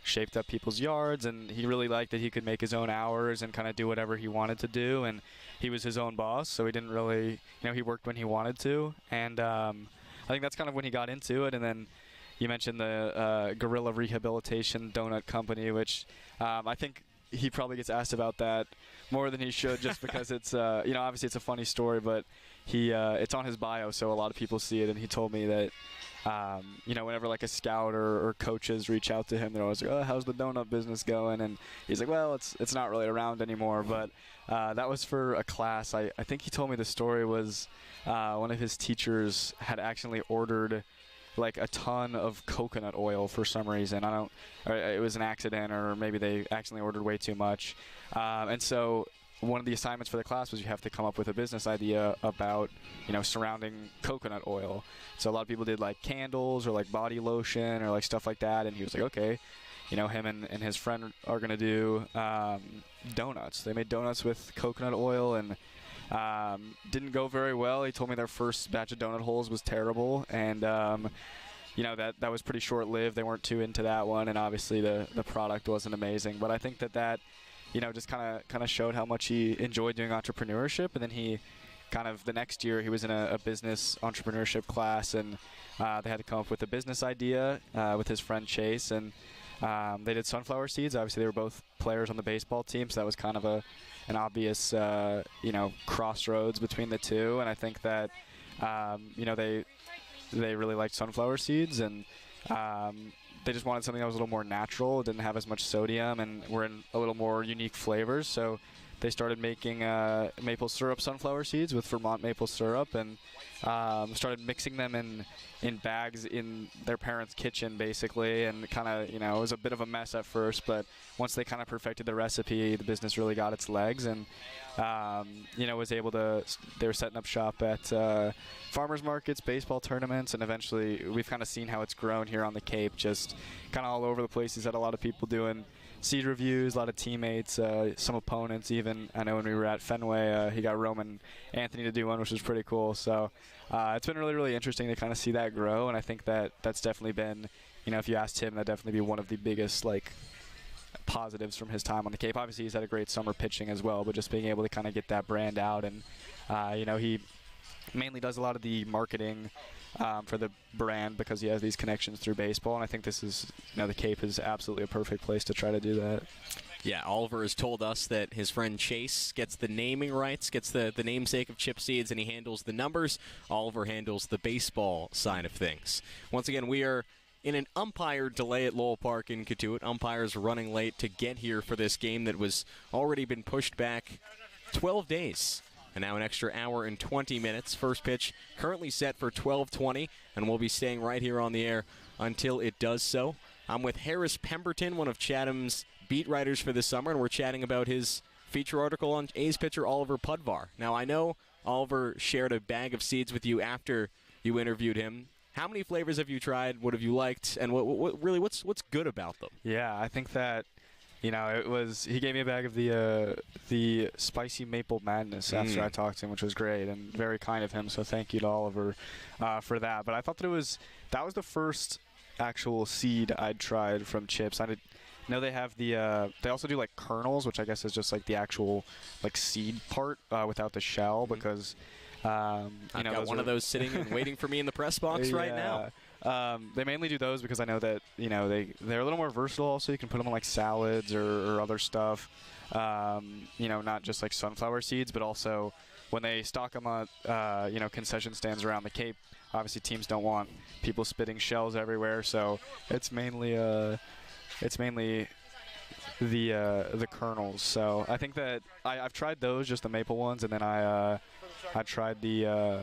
shaped up people's yards, and he really liked that he could make his own hours and kind of do whatever he wanted to do, and he was his own boss, so he didn't really, he worked when he wanted to, and I think that's kind of when he got into it. And then you mentioned the Guerrilla Rehabilitation Donut Company, which I think he probably gets asked about that more than he should, just because it's, obviously it's a funny story, but it's on his bio, so a lot of people see it, and he told me that, whenever like a scout or coaches reach out to him, they're always like, "Oh, how's the donut business going?" And he's like, "Well, it's not really around anymore." But that was for a class. I think he told me the story was one of his teachers had accidentally ordered like a ton of coconut oil for some reason. It was an accident, or maybe they accidentally ordered way too much. And so one of the assignments for the class was you have to come up with a business idea about, surrounding coconut oil. So a lot of people did like candles or like body lotion or like stuff like that. And he was like, okay, him and his friend are going to do donuts. They made donuts with coconut oil, and didn't go very well. He told me their first batch of donut holes was terrible. And, that was pretty short-lived. They weren't too into that one. And obviously the product wasn't amazing. But I think that just kind of showed how much he enjoyed doing entrepreneurship. And then he kind of the next year he was in a business entrepreneurship class, and they had to come up with a business idea with his friend Chase, and they did sunflower seeds. Obviously, they were both players on the baseball team, so that was kind of an obvious crossroads between the two. And I think that they really liked sunflower seeds, and they just wanted something that was a little more natural, didn't have as much sodium, and were in a little more unique flavors. So they started making maple syrup sunflower seeds with Vermont maple syrup, and started mixing them in bags in their parents' kitchen, basically. And kind of, it was a bit of a mess at first, but once they kind of perfected the recipe, the business really got its legs, and was able to. They were setting up shop at farmers markets, baseball tournaments, and eventually we've kind of seen how it's grown here on the Cape, just kind of all over the place. He's had a lot of people doing seed reviews, a lot of teammates, some opponents even. I know when we were at Fenway, he got Roman Anthony to do one, which was pretty cool. So it's been really, really interesting to kind of see that grow, and I think that's definitely been, if you asked him, that'd definitely be one of the biggest positives from his time on the Cape. Obviously, he's had a great summer pitching as well, but just being able to kind of get that brand out, and he mainly does a lot of the marketing for the brand because he has these connections through baseball, and I think this is, the Cape is absolutely a perfect place to try to do that. Yeah, Oliver has told us that his friend Chase gets the naming rights, gets the namesake of Chip Seeds, and he handles the numbers. Oliver handles the baseball side of things. Once again, we are in an umpire delay at Lowell Park in Cotuit. Umpires running late to get here for this game that was already been pushed back 12 days. And now an extra hour and 20 minutes. First pitch currently set for 12:20, and we'll be staying right here on the air until it does so. I'm with Harris Pemberton, one of Chatham's beat writers for this summer, and we're chatting about his feature article on A's pitcher Oliver Pudvar. Now, I know Oliver shared a bag of seeds with you after you interviewed him. How many flavors have you tried? What have you liked? And what's good about them? Yeah, I think that it was, he gave me a bag of the spicy maple madness after I talked to him, which was great and very kind of him. So thank you to Oliver for that. But I thought that was the first actual seed I'd tried from Chips. I know they have they also do kernels, which I guess is just the actual seed part without the shell, because I've got one of those sitting and waiting for me in the press box right now. They mainly do those because I know that they're a little more versatile. Also, you can put them on like salads or other stuff. Not just like sunflower seeds, but also when they stock them on concession stands around the Cape. Obviously, teams don't want people spitting shells everywhere, so it's mainly the kernels. So I think that I've tried those, just the maple ones, and then I tried the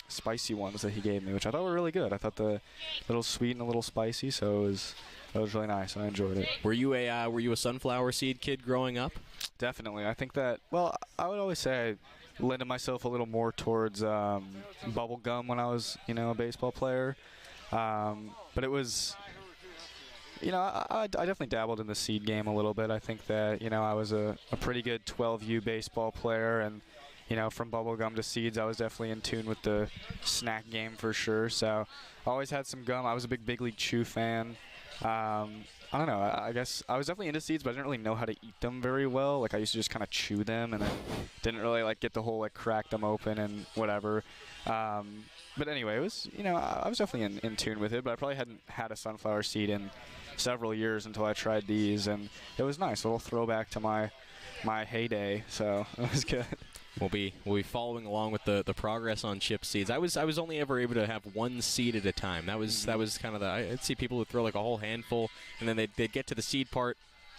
spicy ones that he gave me, which I thought were really good. I thought the little sweet and a little spicy, so it was really nice. I enjoyed it. Were you a sunflower seed kid growing up? Definitely. I think that, well, I would always say I lended myself a little more towards bubble gum when I was, a baseball player. But it was, I definitely dabbled in the seed game a little bit. I think that, I was a pretty good 12U baseball player, and, from bubble gum to seeds, I was definitely in tune with the snack game for sure. So I always had some gum. I was a big League Chew fan. I don't know. I guess I was definitely into seeds, but I didn't really know how to eat them very well. Like, I used to just kind of chew them, and then didn't really get the whole crack them open and whatever. But anyway, it was I was definitely in tune with it, but I probably hadn't had a sunflower seed in several years until I tried these, and it was nice. A little throwback to my heyday, so it was good. We'll be following along with the progress on chip seeds. I was only ever able to have one seed at a time. That was kind of I'd see people who throw a whole handful, and then they'd get to the seed part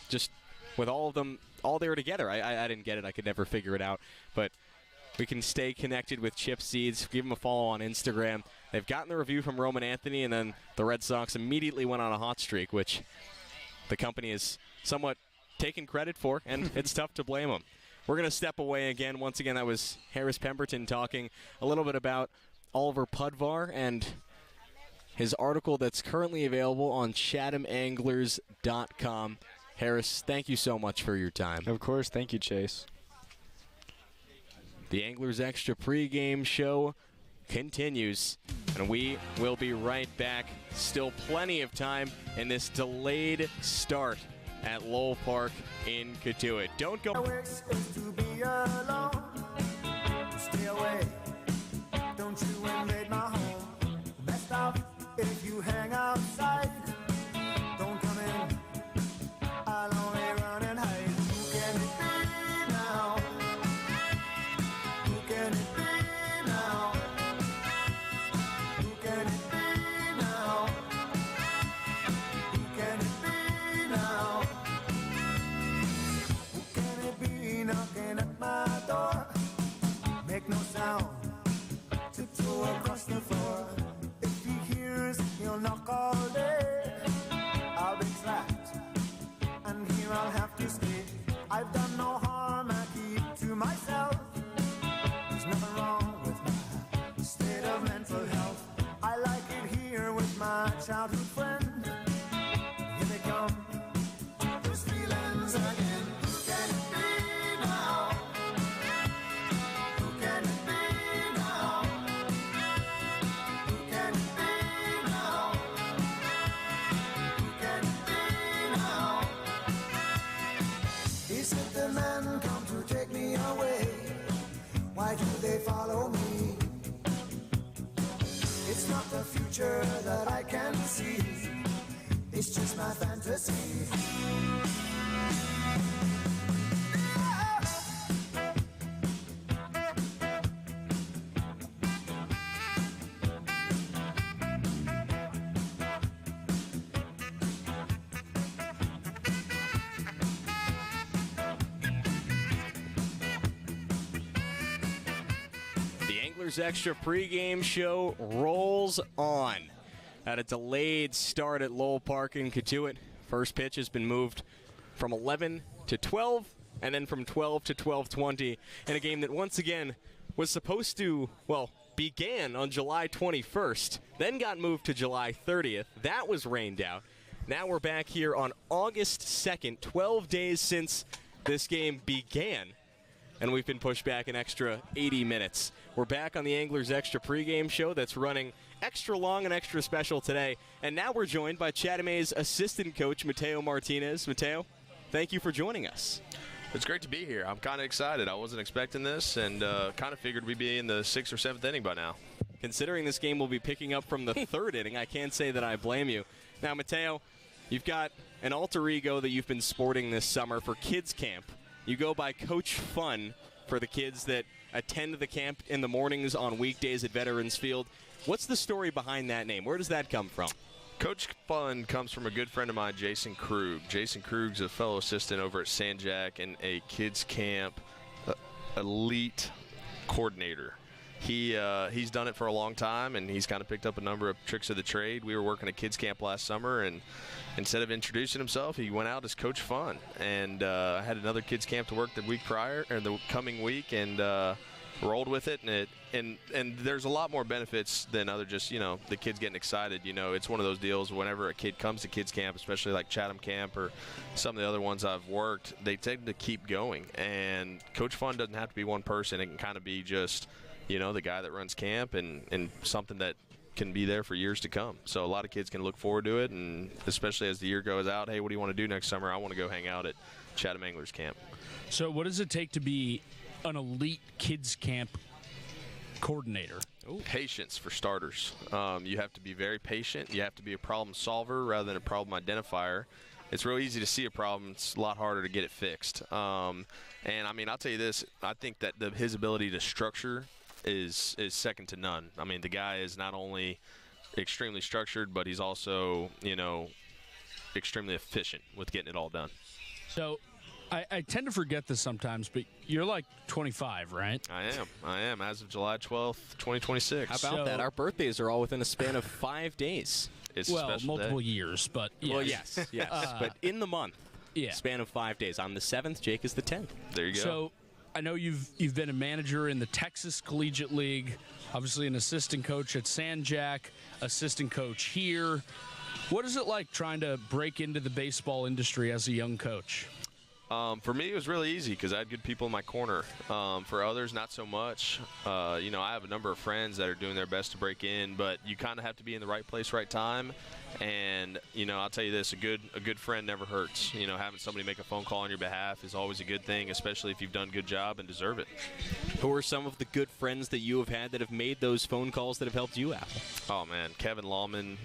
just with all of them all there together. I didn't get it. I could never figure it out. But we can stay connected with chip seeds. Give them a follow on Instagram. They've gotten the review from Roman Anthony, and then the Red Sox immediately went on a hot streak, which the company is somewhat taken credit for, and it's tough to blame them. We're going to step away again. Once again, that was Harris Pemberton talking a little bit about Oliver Pudvar and his article that's currently available on chathamanglers.com. Harris, thank you so much for your time. Of course. Thank you, Chase. The Anglers Extra pregame show continues, and we will be right back. Still plenty of time in this delayed start at Lowell Park in Cotuit. Don't go. My wish is to be alone. Stay away. Don't you invade my home. Best off if you hang outside. Don't come in. I'll only run and hide. Who can it be now? Who can it be now? Who can it be now? Who can it be now? Knocking at my door, make no sound, tiptoe across the floor. If he hears, he'll knock all day. I'll be trapped, and here I'll have to stay. I've done no harm, I keep to myself. There's nothing wrong with my state of mental health. I like it here with my childhood friend. Here they come, those feelings again. Why do they follow me? It's not the future that I can see. It's just my fantasy. Extra pregame show rolls on. At a delayed start at Lowell Park in Cotuit. First pitch has been moved from 11 to 12, and then from 12 to 12:20 in a game that once again was supposed to, began on July 21st, then got moved to July 30th. That was rained out. Now we're back here on August 2nd, 12 days since this game began, and we've been pushed back an extra 80 minutes. We're back on the Anglers Extra pregame show that's running extra long and extra special today. And now we're joined by Chatham A's assistant coach, Mateo Martinez. Mateo, thank you for joining us. It's great to be here. I'm kind of excited. I wasn't expecting this, and kind of figured we'd be in the 6th or 7th inning by now. considering this game will be picking up from the third inning, I can't say that I blame you. Now, Mateo, you've got an alter ego that you've been sporting this summer for kids camp. You go by Coach Fun for the kids that attend the camp in the mornings on weekdays at Veterans Field. What's the story behind that name? Where does that come from? Coach Fun comes from a good friend of mine, Jason Krug. Jason Krug's a fellow assistant over at San Jack and a kids camp elite coordinator. He's done it for a long time, and he's kind of picked up a number of tricks of the trade. We were working at kids camp last summer, and instead of introducing himself, he went out as Coach Fun. And I had another kids camp to work the week prior, or the coming week, and rolled with it. And there's a lot more benefits than other just, the kids getting excited. It's one of those deals whenever a kid comes to kids camp, especially like Chatham camp or some of the other ones I've worked, they tend to keep going. And Coach Fun doesn't have to be one person. It can kind of be just, the guy that runs camp and something that can be there for years to come. So a lot of kids can look forward to it, and especially as the year goes out, hey, what do you want to do next summer? I want to go hang out at Chatham Anglers Camp. So what does it take to be an elite kids camp coordinator? Patience for starters. You have to be very patient. You have to be a problem solver rather than a problem identifier. It's real easy to see a problem. It's a lot harder to get it fixed. And I'll tell you this, I think that his ability to structure is second to none. The guy is not only extremely structured, but he's also, extremely efficient with getting it all done. So I tend to forget this sometimes, but you're like 25, right? I am, as of July 12th, 2026. How about that? Our birthdays are all within a span of 5 days. It's a special multiple day. years, but yes. Well, yes. But in the month, span of 5 days. I'm the 7th, Jake is the 10th. There you go. So I know you've been a manager in the Texas Collegiate League, obviously an assistant coach at San Jack, assistant coach here. What is it like trying to break into the baseball industry as a young coach? For me, it was really easy because I had good people in my corner. For others, not so much. I have a number of friends that are doing their best to break in, but you kind of have to be in the right place, right time. And, I'll tell you this, a good friend never hurts. Having somebody make a phone call on your behalf is always a good thing, especially if you've done a good job and deserve it. Who are some of the good friends that you have had that have made those phone calls that have helped you out? Oh, man, Kevin Lawman,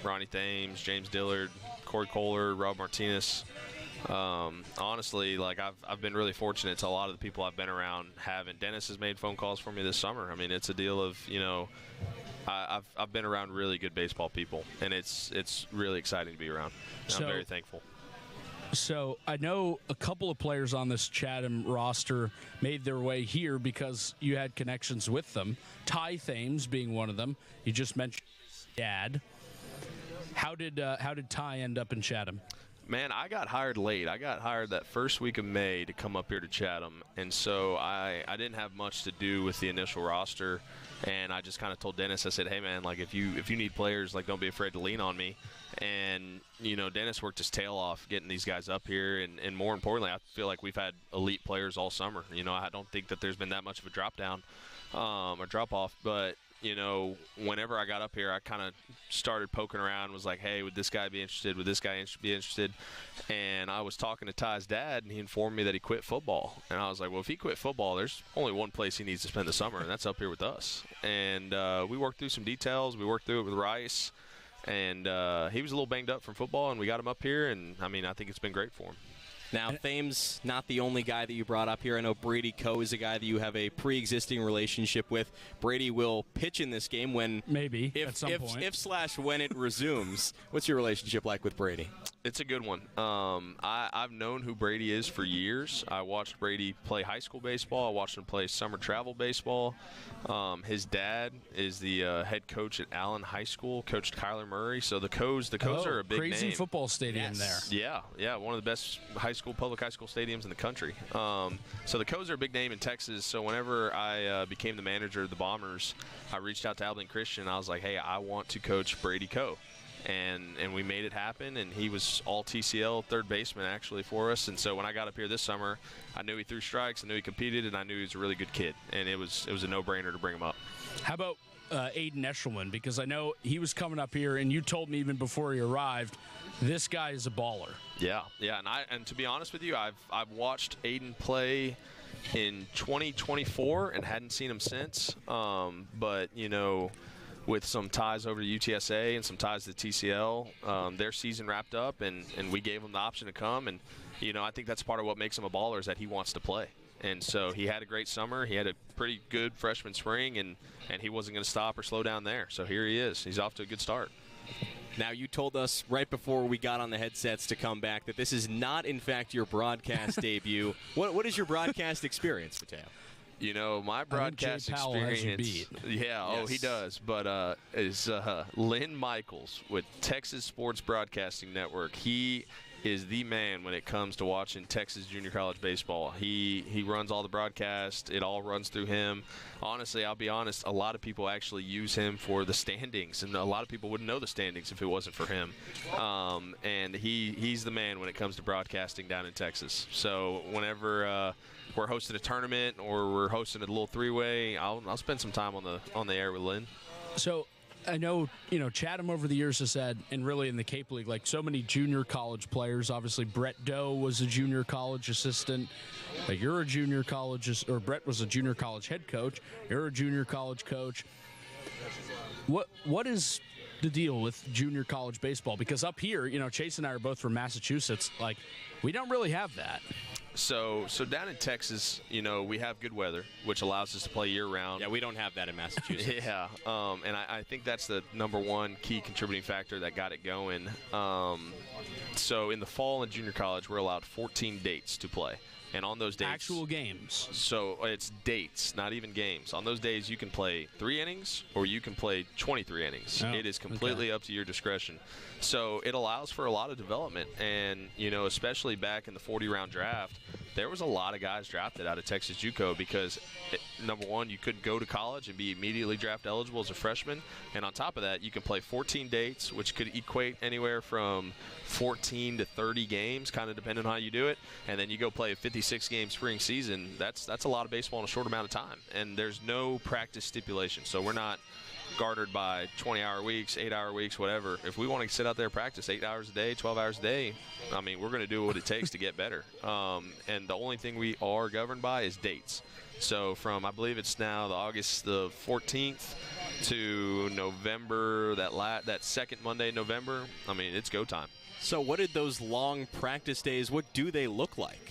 Ronnie Thames, James Dillard, Corey Kohler, Rob Martinez. Honestly, I've been really fortunate to a lot of the people I've been around having. Dennis has made phone calls for me this summer. It's a deal of, I've been around really good baseball people, and it's really exciting to be around. I'm very thankful. So I know a couple of players on this Chatham roster made their way here because you had connections with them. Ty Thames being one of them. You just mentioned his dad. How did Ty end up in Chatham? Man, I got hired late. I got hired that first week of May to come up here to Chatham, and so I didn't have much to do with the initial roster, and I just kind of told Dennis, I said, hey, man, if you need players, don't be afraid to lean on me. And, Dennis worked his tail off getting these guys up here, and more importantly, I feel like we've had elite players all summer. I don't think that there's been that much of a drop-down or drop-off, but whenever I got up here, I kind of started poking around, was like, hey, would this guy be interested? Would this guy be interested? And I was talking to Ty's dad, and he informed me that he quit football. And I was like, well, if he quit football, there's only one place he needs to spend the summer, and that's up here with us. And we worked through some details. We worked through it with Rice. And he was a little banged up from football, and we got him up here. And, I think it's been great for him. Now, Thames, not the only guy that you brought up here. I know Brady Coe is a guy that you have a pre-existing relationship with. Brady will pitch in this game when maybe at some point. If when it resumes. What's your relationship like with Brady? It's a good one. I've known who Brady is for years. I watched Brady play high school baseball. I watched him play summer travel baseball. His dad is the head coach at Allen High School, coached Kyler Murray. So the Coes are a big crazy name. Football stadium there. Yeah, one of the best public high school stadiums in the country. So the Coes are a big name in Texas. So whenever I became the manager of the Bombers, I reached out to Abilene Christian. I was like, hey, I want to coach Brady Coe. And we made it happen, and he was all TCL third baseman actually for us. And so when I got up here this summer, I knew he threw strikes, I knew he competed, and I knew he was a really good kid. And it was a no-brainer to bring him up. How about Aiden Eshelman? Because I know he was coming up here, and you told me even before he arrived, this guy is a baller. Yeah, and to be honest with you, I've watched Aiden play in 2024 and hadn't seen him since. But, you know, with some ties over to UTSA and some ties to TCL, their season wrapped up, and we gave him the option to come. And, you know, I think that's part of what makes him a baller is that he wants to play. And so he had a great summer. He had a pretty good freshman spring, and he wasn't going to stop or slow down there. So here he is. He's off to a good start. Now, you told us right before we got on the headsets to come back that this is not, in fact, your broadcast debut. What is your broadcast experience, Mateo? You know, my broadcast experience. Yeah, yes. Oh, he does. But is Lynn Michaels with Texas Sports Broadcasting Network. He is the man when it comes to watching Texas junior college baseball. He runs all the broadcast. It all runs through him. Honestly, I'll be honest, a lot of people actually use him for the standings, and a lot of people wouldn't know the standings if it wasn't for him. And he's the man when it comes to broadcasting down in Texas. So whenever we're hosting a tournament or we're hosting a little three-way, I'll spend some time on the air with Lynn. So I know, you know, Chatham over the years has had, and really in the Cape League, like so many junior college players. Obviously, Brett Doe was a junior college assistant. You're a junior college, or Brett was a junior college head coach. You're a junior college coach. What is the deal with junior college baseball? Because up here, you know, Chase and I are both from Massachusetts. Like, we don't really have that. So down in Texas, you know, we have good weather, which allows us to play year-round. Yeah, we don't have that in Massachusetts. Yeah, and I think that's the number one key contributing factor that got it going. So in the fall in junior college, we're allowed 14 dates to play. And on those days, actual games. So it's dates, not even games. On those days, you can play 3 innings or you can play 23 innings. It is completely up to your discretion. So it allows for a lot of development. And, you know, especially back in the 40-round draft, there was a lot of guys drafted out of Texas JUCO because, number one, you could go to college and be immediately draft eligible as a freshman. And on top of that, you can play 14 dates, which could equate anywhere from 14 to 30 games, kind of depending on how you do it. And then you go play a 56-game spring season. That's a lot of baseball in a short amount of time. And there's no practice stipulation. So we're not guarded by 20-hour weeks, 8-hour weeks, whatever. If we want to sit out there and practice 8 hours a day, 12 hours a day, I mean, we're going to do what it takes to get better. And the only thing we are governed by is dates. So from, I believe it's now the August the 14th to November, that second Monday in November, I mean, it's go time. So what did those long practice days, what do they look like?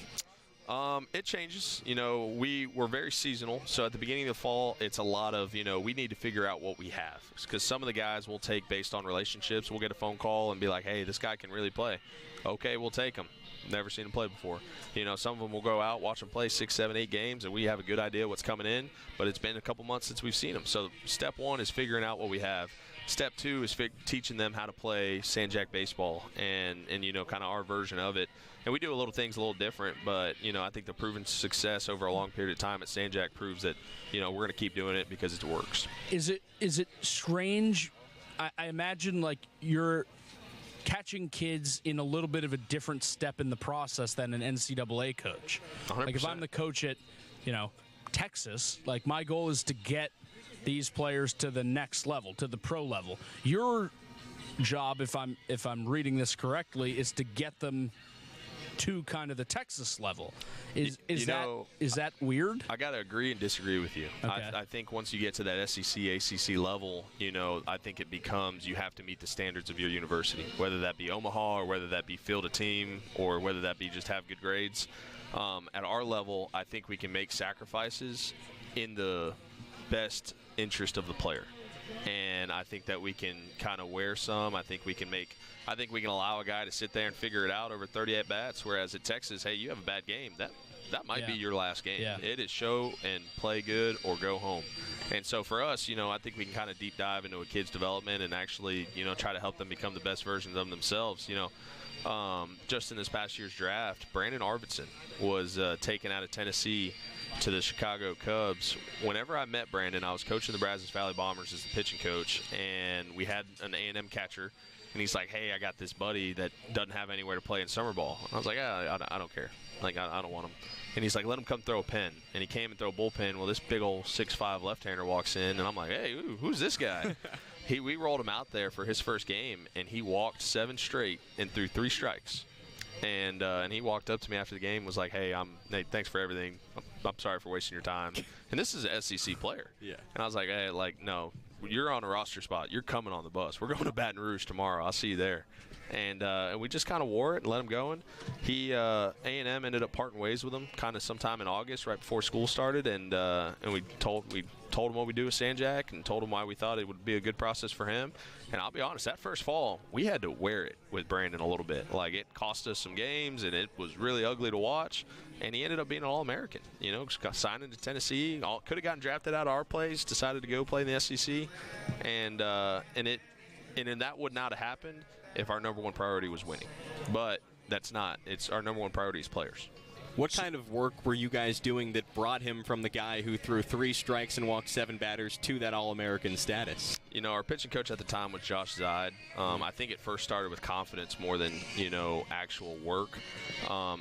It changes. You know, we're very seasonal. So at the beginning of the fall, it's a lot of, you know, we need to figure out what we have. Because some of the guys will take based on relationships. We'll get a phone call and be like, hey, this guy can really play. Okay, we'll take him. Never seen him play before. You know, some of them will go out, watch him play 6, 7, 8 games, and we have a good idea what's coming in. But it's been a couple months since we've seen him. So step one is figuring out what we have. Step two is teaching them how to play Sanjak baseball and you know, kind of our version of it. And we do a little things a little different, but, you know, I think the proven success over a long period of time at Sanjak proves that, you know, we're going to keep doing it because it works. Is it strange? I imagine, like, you're catching kids in a little bit of a different step in the process than an NCAA coach. 100%. Like, if I'm the coach at, you know, Texas, like, my goal is to get these players to the next level, to the pro level. Your job, if I'm reading this correctly, is to get them to kind of the Texas level. Is that weird? I got to agree and disagree with you. Okay. I think once you get to that SEC, ACC level, you know, I think it becomes you have to meet the standards of your university, whether that be Omaha or whether that be field a team or whether that be just have good grades. At our level, I think we can make sacrifices in the best interest of the player. And I think that we can kind of wear some. I think we can allow a guy to sit there and figure it out over 30 at-bats, whereas at Texas, hey, you have a bad game. That might be your last game. Yeah. It is show and play good or go home. And so for us, you know, I think we can kind of deep dive into a kid's development and actually, you know, try to help them become the best versions of themselves. You know, just in this past year's draft, Brandon Arvidsson was taken out of Tennessee to the Chicago Cubs. Whenever I met Brandon, I was coaching the Brazos Valley Bombers as the pitching coach, and we had an A&M catcher, and he's like, hey, I got this buddy that doesn't have anywhere to play in summer ball. And I was like, I don't care. Like, I don't want him. And he's like, let him come throw a pen. And he came and throw a bullpen. Well, this big old 6'5" left-hander walks in, and I'm like, hey, who's this guy? We rolled him out there for his first game, and he walked 7 straight and threw 3 strikes. And he walked up to me after the game, was like, hey, thanks for everything. I'm sorry for wasting your time. And this is an SEC player. Yeah. And I was like, hey, no, you're on a roster spot. You're coming on the bus. We're going to Baton Rouge tomorrow. I'll see you there. And we just kind of wore it and let him go. He A&M ended up parting ways with him kind of sometime in August, right before school started. And we told him what we do with Sanjak and told him why we thought it would be a good process for him. And I'll be honest, that first fall, we had to wear it with Brandon a little bit. Like, it cost us some games, and it was really ugly to watch. And he ended up being an All-American. Got signed into Tennessee. Could have gotten drafted out of our place, decided to go play in the SEC. And then that would not have happened if our number one priority was winning. But that's not. It's our number one priority is players. What kind of work were you guys doing that brought him from the guy who threw 3 strikes and walked 7 batters to that All-American status? Our pitching coach at the time was Josh Zide. I think it first started with confidence more than, actual work.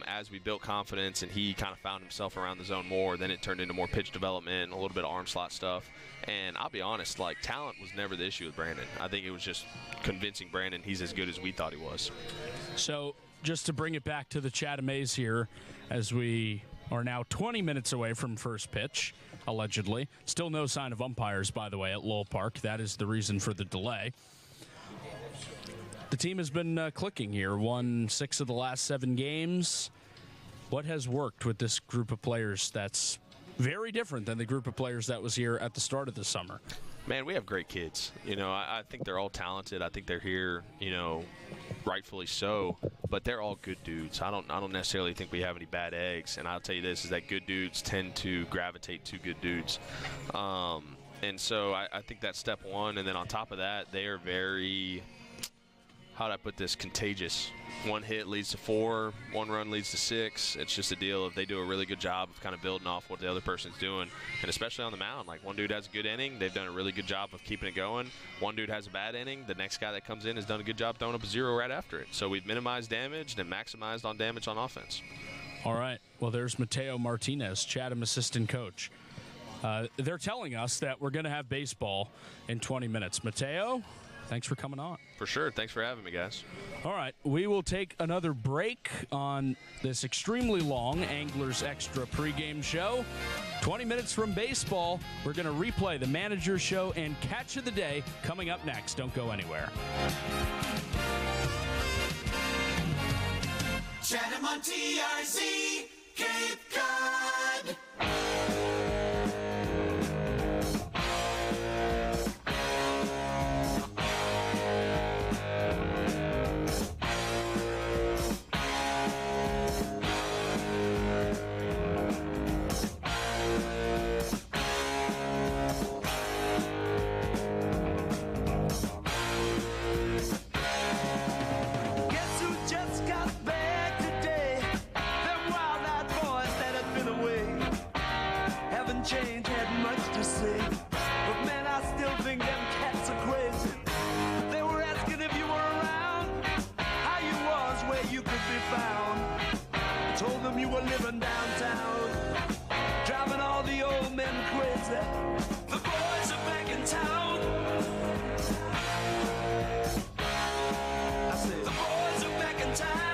As we built confidence and he kind of found himself around the zone more, then it turned into more pitch development, a little bit of arm slot stuff. And I'll be honest, talent was never the issue with Brandon. I think it was just convincing Brandon he's as good as we thought he was. So just to bring it back to the Chatham A's here, as we are now 20 minutes away from first pitch, allegedly. Still no sign of umpires, by the way, at Lowell Park. That is the reason for the delay. The team has been clicking here, won 6 of the last 7 games. What has worked with this group of players that's very different than the group of players that was here at the start of the summer? Man, we have great kids. I think they're all talented. I think they're here, rightfully so. But they're all good dudes. I don't necessarily think we have any bad eggs. And I'll tell you this, is that good dudes tend to gravitate to good dudes. And so I think that's step one. And then on top of that, they are very, how do I put this, contagious. 1 hit leads to 4, 1 run leads to 6. It's just a deal of they do a really good job of kind of building off what the other person's doing. And especially on the mound, one dude has a good inning, they've done a really good job of keeping it going. One dude has a bad inning, the next guy that comes in has done a good job throwing up a 0 right after it. So we've minimized damage and maximized on damage on offense. All right. Well, there's Mateo Martinez, Chatham assistant coach. They're telling us that we're going to have baseball in 20 minutes. Mateo, thanks for coming on. For sure. Thanks for having me, guys. All right. We will take another break on this extremely long Anglers Extra pregame show. 20 minutes from baseball. We're going to replay the Manager's Show and Catch of the Day coming up next. Don't go anywhere. Chatham on TRC, Cape Cod. Change had much to say, but man, I still think them cats are crazy. They were asking if you were around, how you was, where you could be found. I told them you were living downtown, driving all the old men crazy. The boys are back in town. I said, the boys are back in town.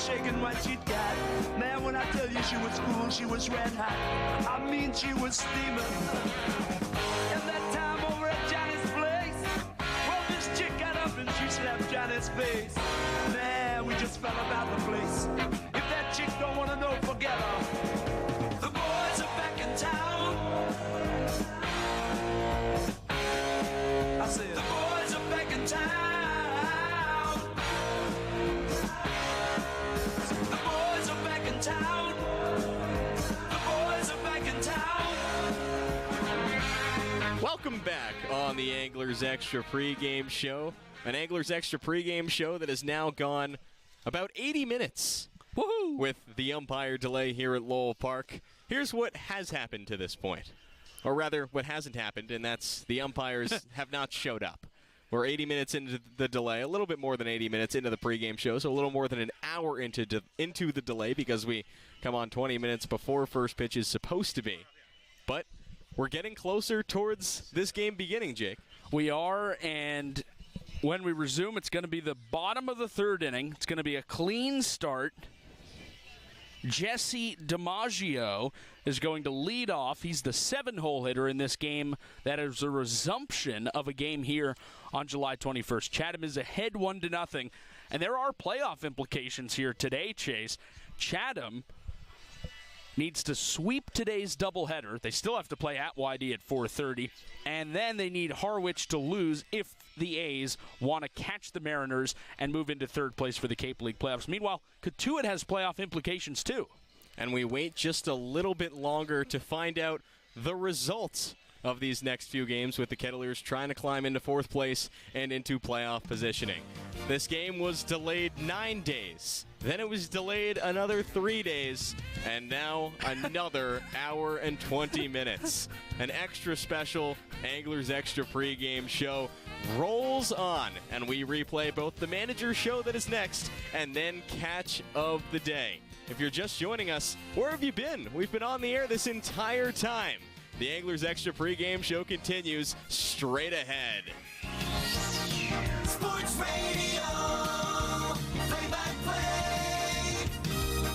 Shaking what she'd got. Man, when I tell you she was cool, she was red hot. I mean, she was steaming. And that time over at Johnny's place, well, this chick got up and she slapped Johnny's face. Man, we just fell about the place. If that chick don't want to know, forget her. The boys are back in town. I said, the boys are back in town. Town. The boys are back in town. Welcome back on the Anglers Extra pregame show. An Anglers Extra pregame show that has now gone about 80 minutes. Woohoo! With the umpire delay here at Lowell Park. Here's what has happened to this point. or rather what hasn't happened, and that's the umpires have not showed up. We're 80 minutes into the delay, a little bit more than 80 minutes into the pregame show, so a little more than an hour into the delay because we come on 20 minutes before first pitch is supposed to be. But we're getting closer towards this game beginning, Jake. We are, and when we resume, it's going to be the bottom of the third inning. It's going to be a clean start. Jesse DiMaggio is going to lead off. He's the 7-hole hitter in this game. That is a resumption of a game here on July 21st. Chatham is ahead 1-0, and there are playoff implications here today, Chase. Chatham needs to sweep today's doubleheader. They still have to play at YD at 4:30, and then they need Harwich to lose if the A's want to catch the Mariners and move into third place for the Cape League playoffs. Meanwhile, Cotuit has playoff implications too. And we wait just a little bit longer to find out the results of these next few games, with the Kettleers trying to climb into fourth place and into playoff positioning. This game was delayed 9 days. Then it was delayed another 3 days, and now another hour and 20 minutes. An extra special Anglers Extra pregame show rolls on, and we replay both the manager's show that is next and then catch of the day. If you're just joining us, where have you been? We've been on the air this entire time. The Anglers Extra pregame show continues straight ahead. Sports Radio, play-by-play.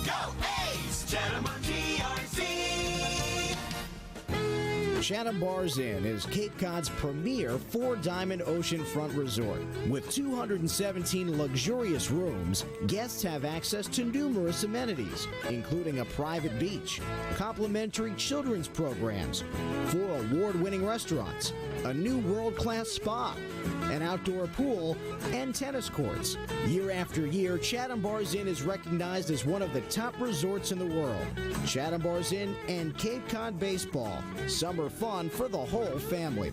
Go A's! Chatham on TRC. Chatham Bars Inn is Cape Cod's premier 4-diamond oceanfront resort. With 217 luxurious rooms, guests have access to numerous amenities, including a private beach, complimentary children's programs, 4 award-winning restaurants, a new world-class spa, an outdoor pool, and tennis courts. Year after year, Chatham Bars Inn is recognized as one of the top resorts in the world. Chatham Bars Inn and Cape Cod Baseball. Summer fun for the whole family.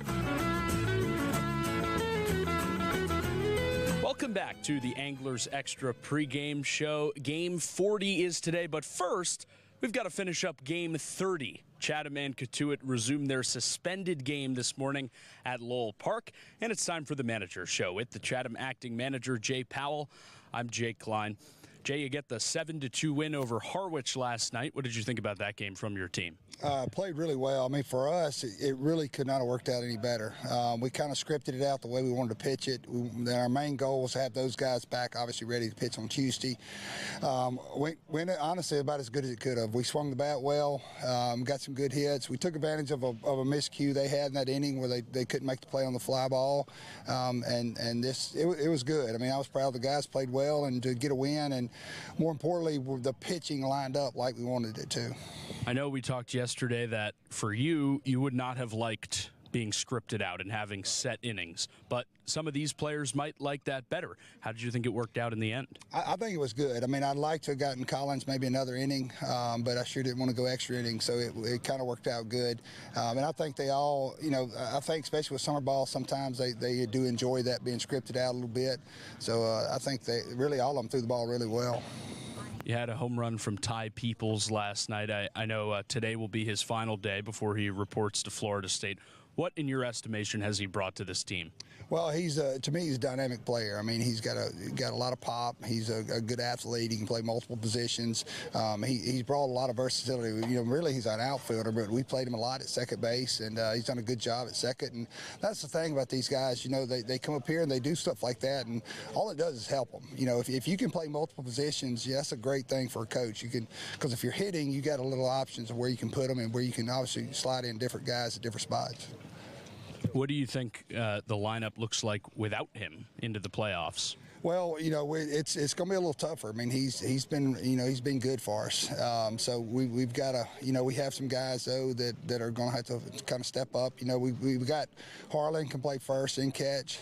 Welcome back to the Anglers Extra pregame show. Game 40 is today, but first, we've got to finish up Game 30. Chatham and Cotuit resume their suspended game this morning at Lowell Park, and it's time for the manager's show with the Chatham acting manager, Jay Powell. I'm Jake Klein. Jay, you get the 7-2 win over Harwich last night. What did you think about that game from your team? Played really well. I mean, for us, it really could not have worked out any better. We kind of scripted it out the way we wanted to pitch it. Our main goal was to have those guys back, obviously ready to pitch on Tuesday. Went honestly about as good as it could have. We swung the bat well, got some good hits. We took advantage of a miscue they had in that inning where they couldn't make the play on the fly ball, and it was good. I mean, I was proud the guys played well and to get a win, and more importantly, the pitching lined up like we wanted it to. I know we talked yesterday that for you would not have liked being scripted out and having set innings, but some of these players might like that better. How did you think it worked out in the end? I think it was good. I mean, I'd like to have gotten Collins maybe another inning, but I sure didn't want to go extra innings, so it kind of worked out good. And I think they all, I think especially with summer ball, sometimes they do enjoy that being scripted out a little bit. So I think they really, all of them threw the ball really well. You had a home run from Ty Peoples last night. I know today will be his final day before he reports to Florida State. What, in your estimation, has he brought to this team? Well, to me, he's a dynamic player. I mean, he's got a lot of pop. He's a good athlete. He can play multiple positions. He's brought a lot of versatility. Really, he's an outfielder, but we played him a lot at second base, and he's done a good job at second. And that's the thing about these guys. They come up here and they do stuff like that, and all it does is help them. If you can play multiple positions, that's a great thing for a coach. Because if you're hitting, you got a little options of where you can put them and where you can obviously slide in different guys at different spots. What do you think the lineup looks like without him into the playoffs? Well, it's going to be a little tougher. I mean, he's been good for us. So we've got to, we have some guys though that are going to have to kind of step up. We've got Harlan can play first and catch.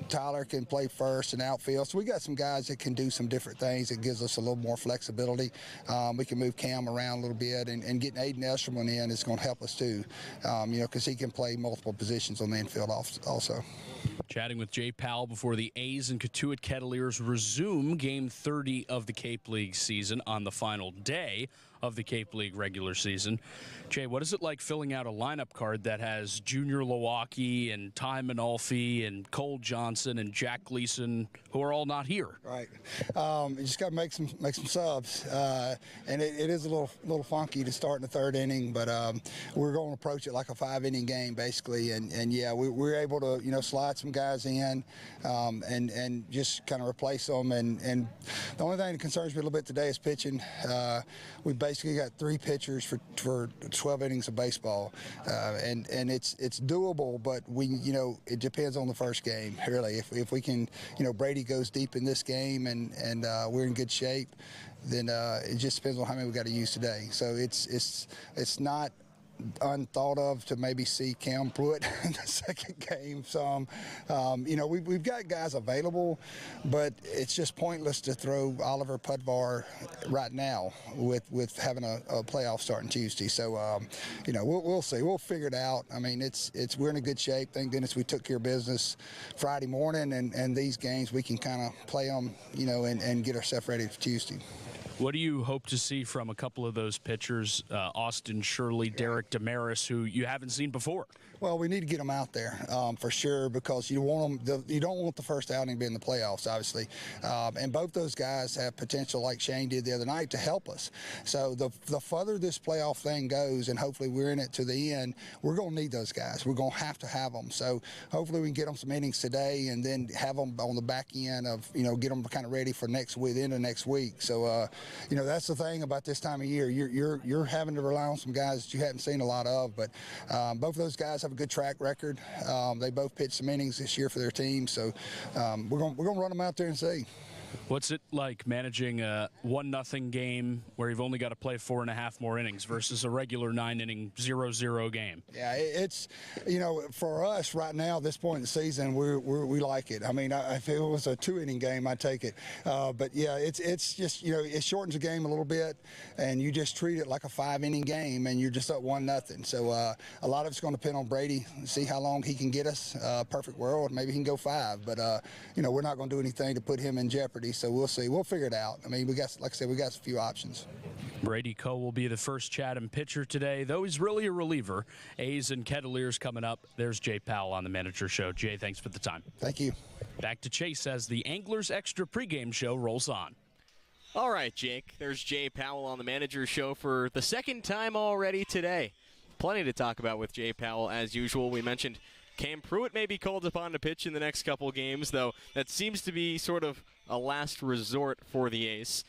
Tyler can play first and outfield. So we got some guys that can do some different things. It gives us a little more flexibility. We can move Cam around a little bit, and getting Aiden Eshelman in is going to help us too. Because he can play multiple positions on the infield also. Chatting with Jay Powell before the A's and Cotuit Kettleers resume Game 30 of the Cape League season on the final day of the Cape League regular season. Jay, what is it like filling out a lineup card that has Junior Lewacki and Ty Manolfi and Cole Johnson and Jack Gleason, who are all not here? Right. You just got to make some subs, and it is a little funky to start in the third inning, but we're going to approach it like a 5-inning game basically, and yeah, we're able to slide some guys in, and just kind of replace them, and the only thing that concerns me a little bit today is pitching. We basically got 3 pitchers for 12 innings of baseball, and it's doable, but it depends on the first game really. If we can, Brady goes deep in this game and we're in good shape, then it just depends on how many we got to use today. So it's not unthought of to maybe see Cam Pruitt in the second game some. We've got guys available, but it's just pointless to throw Oliver Pudvar right now with having a playoff starting Tuesday. So we'll see. We'll figure it out. I mean, we're in a good shape. Thank goodness we took care of business Friday morning, and these games we can kind of play them, and get ourselves ready for Tuesday. What do you hope to see from a couple of those pitchers, Austin Shirley, Derek Damaris, who you haven't seen before? Well, we need to get them out there for sure, because you want them. You don't want the first outing to be in the playoffs, obviously. And both those guys have potential, like Shane did the other night, to help us. So the further this playoff thing goes, and hopefully we're in it to the end, we're going to need those guys. We're going to have them. So hopefully we can get them some innings today, and then have them on the back end of get them kind of ready for the end of next week. So that's the thing about this time of year. You're having to rely on some guys that you haven't seen a lot of, but both of those guys have a good track record. They both pitched some innings this year for their team, so we're gonna run them out there and see. What's it like managing a 1-0 game where you've only got to play 4.5 more innings versus a regular 9-inning 0-0 game? Yeah, it's for us right now, this point in the season, we like it. I mean, if it was a 2-inning game, I'd take it. But yeah, it's just it shortens the game a little bit, and you just treat it like a 5-inning game, and you're just up 1-0. So a lot of it's going to depend on Brady. See how long he can get us. Perfect world, maybe he can go 5, but we're not going to do anything to put him in jeopardy. So we'll see. We'll figure it out. I mean, we got a few options. Brady Coe will be the first Chatham pitcher today, though he's really a reliever. A's and Kettleers coming up. There's Jay Powell on the Manager Show. Jay, thanks for the time. Thank you. Back to Chase as the Anglers Extra pregame show rolls on. All right, Jake. There's Jay Powell on the Manager Show for the second time already today. Plenty to talk about with Jay Powell, as usual. We mentioned Cam Pruitt may be called upon to pitch in the next couple games, though that seems to be sort of a last resort for the Ace.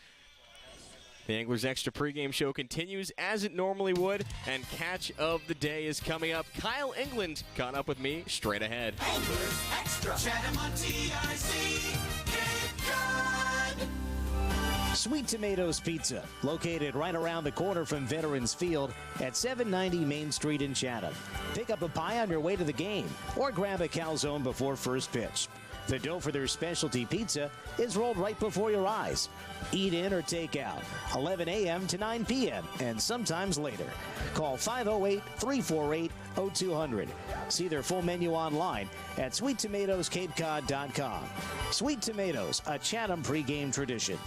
The Anglers Extra pregame show continues as it normally would, and catch of the day is coming up. Kyle England caught up with me straight ahead. Anglers Extra. Chatham on TRC. Cape Cod. Sweet Tomatoes Pizza, located right around the corner from Veterans Field at 790 Main Street in Chatham. Pick up a pie on your way to the game, or grab a calzone before first pitch. The dough for their specialty pizza is rolled right before your eyes. Eat in or take out, 11 a.m. to 9 p.m., and sometimes later. Call 508-348-0200. See their full menu online at SweetTomatosCapeCod.com. Sweet Tomatoes, a Chatham pregame tradition.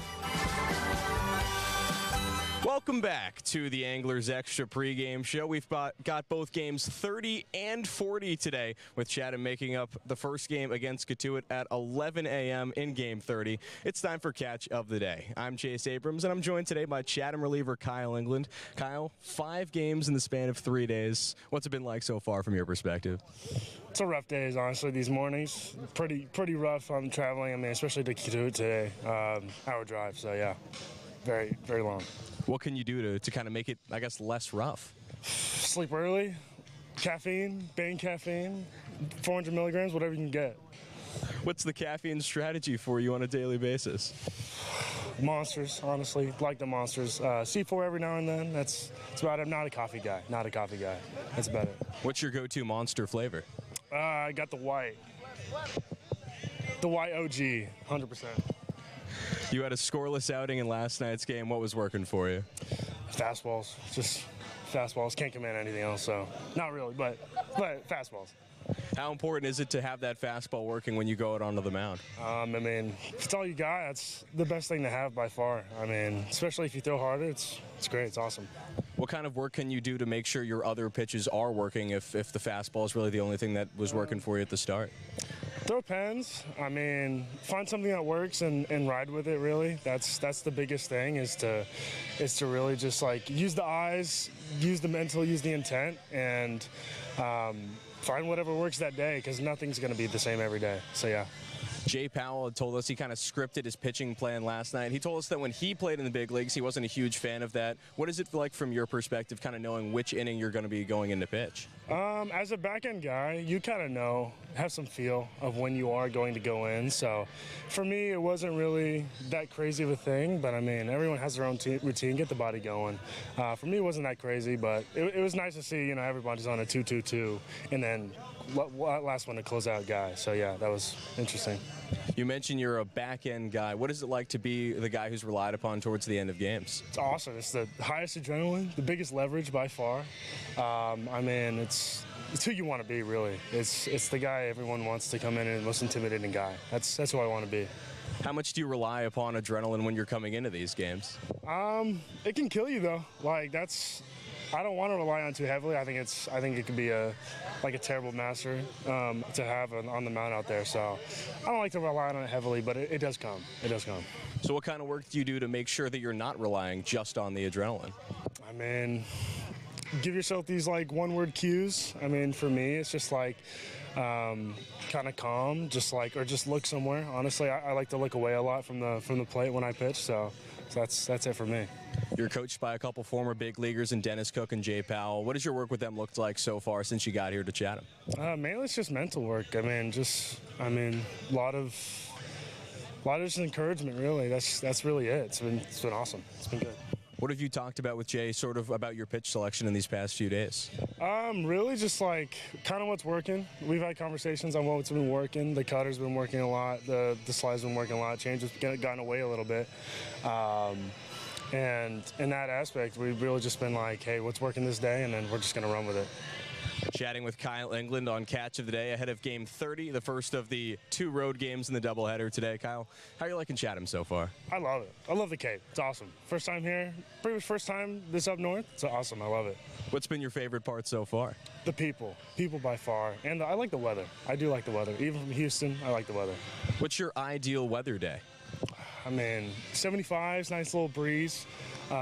Welcome back to the Anglers Extra pregame show. We've got both games 30 and 40 today, with Chatham making up the first game against Cotuit at 11 a.m. in Game 30. It's time for Catch of the Day. I'm Chase Abrams, and I'm joined today by Chatham reliever Kyle England. Kyle, 5 games in the span of 3 days. What's it been like so far from your perspective? It's a rough days, honestly, these mornings. Pretty rough on traveling, especially to Cotuit today. Hour drive, so yeah, very, very long. What can you do to kind of make it, I guess, less rough? Sleep early, caffeine, Bane caffeine, 400 milligrams, whatever you can get. What's the caffeine strategy for you on a daily basis? Monsters, honestly, like the Monsters. C4 every now and then. That's about it. I'm not a coffee guy. That's about it. What's your go-to Monster flavor? I got the white. The white OG, 100%. You had a scoreless outing in last night's game. What was working for you? Fastballs. Just fastballs. Can't command anything else, so not really, but fastballs. How important is it to have that fastball working when you go out onto the mound? I mean, if it's all you got, that's the best thing to have by far. I mean, especially if you throw harder, it's great. It's awesome. What kind of work can you do to make sure your other pitches are working if the fastball is really the only thing that was working for you at the start? Throw pens. I mean, find something that works and ride with it, really. That's the biggest thing is to really just, like, use the eyes, use the mental, use the intent, and find whatever works that day, because nothing's going to be the same every day. So, yeah. Jay Powell had told us he kind of scripted his pitching plan last night. He told us that when he played in the big leagues, he wasn't a huge fan of that. What is it like from your perspective, kind of knowing which inning you're going to be going into pitch? As a back-end guy, you kind of know, have some feel of when you are going to go in. So for me, it wasn't really that crazy of a thing. But, I mean, everyone has their own routine, get the body going. For me, it wasn't that crazy. But it was nice to see, everybody's on a 2-2-2. And then last one to close out guy. So, yeah, that was interesting. You mentioned you're a back-end guy. What is it like to be the guy who's relied upon towards the end of games? It's awesome. It's the highest adrenaline, the biggest leverage by far. I mean, it's who you want to be, really. It's the guy everyone wants to come in and most intimidating guy. That's who I want to be. How much do you rely upon adrenaline when you're coming into these games? It can kill you, though. Like, I don't want to rely on too heavily. I think it could be a terrible master to have on the mound out there. So I don't like to rely on it heavily, but it does come. It does come. So what kind of work do you do to make sure that you're not relying just on the adrenaline? I mean, give yourself these one-word cues. I mean, for me, it's just kind of calm, or just look somewhere. Honestly, I like to look away a lot from the plate when I pitch. So that's it for me. You're coached by a couple former big leaguers in Dennis Cook and Jay Powell. What does your work with them look like so far since you got here to Chatham? Mainly it's just mental work. I mean, a lot of just encouragement, really. That's really it. It's been awesome. It's been good. What have you talked about with Jay, sort of about your pitch selection in these past few days? Really just kind of what's working. We've had conversations on what's been working. The cutter's been working a lot. The slide's been working a lot. Change has gotten away a little bit. And in that aspect, we've really just been like, hey, what's working this day? And then we're just going to run with it. Chatting with Kyle England on Catch of the Day ahead of Game 30, the first of the 2 road games in the doubleheader today. Kyle, how are you liking Chatham so far? I love it. I love the Cape. It's awesome. First time here. Pretty much first time this up north. It's awesome. I love it. What's been your favorite part so far? The people. People by far. And I like the weather. I do like the weather. Even from Houston, I like the weather. What's your ideal weather day? I mean, 75s, nice little breeze,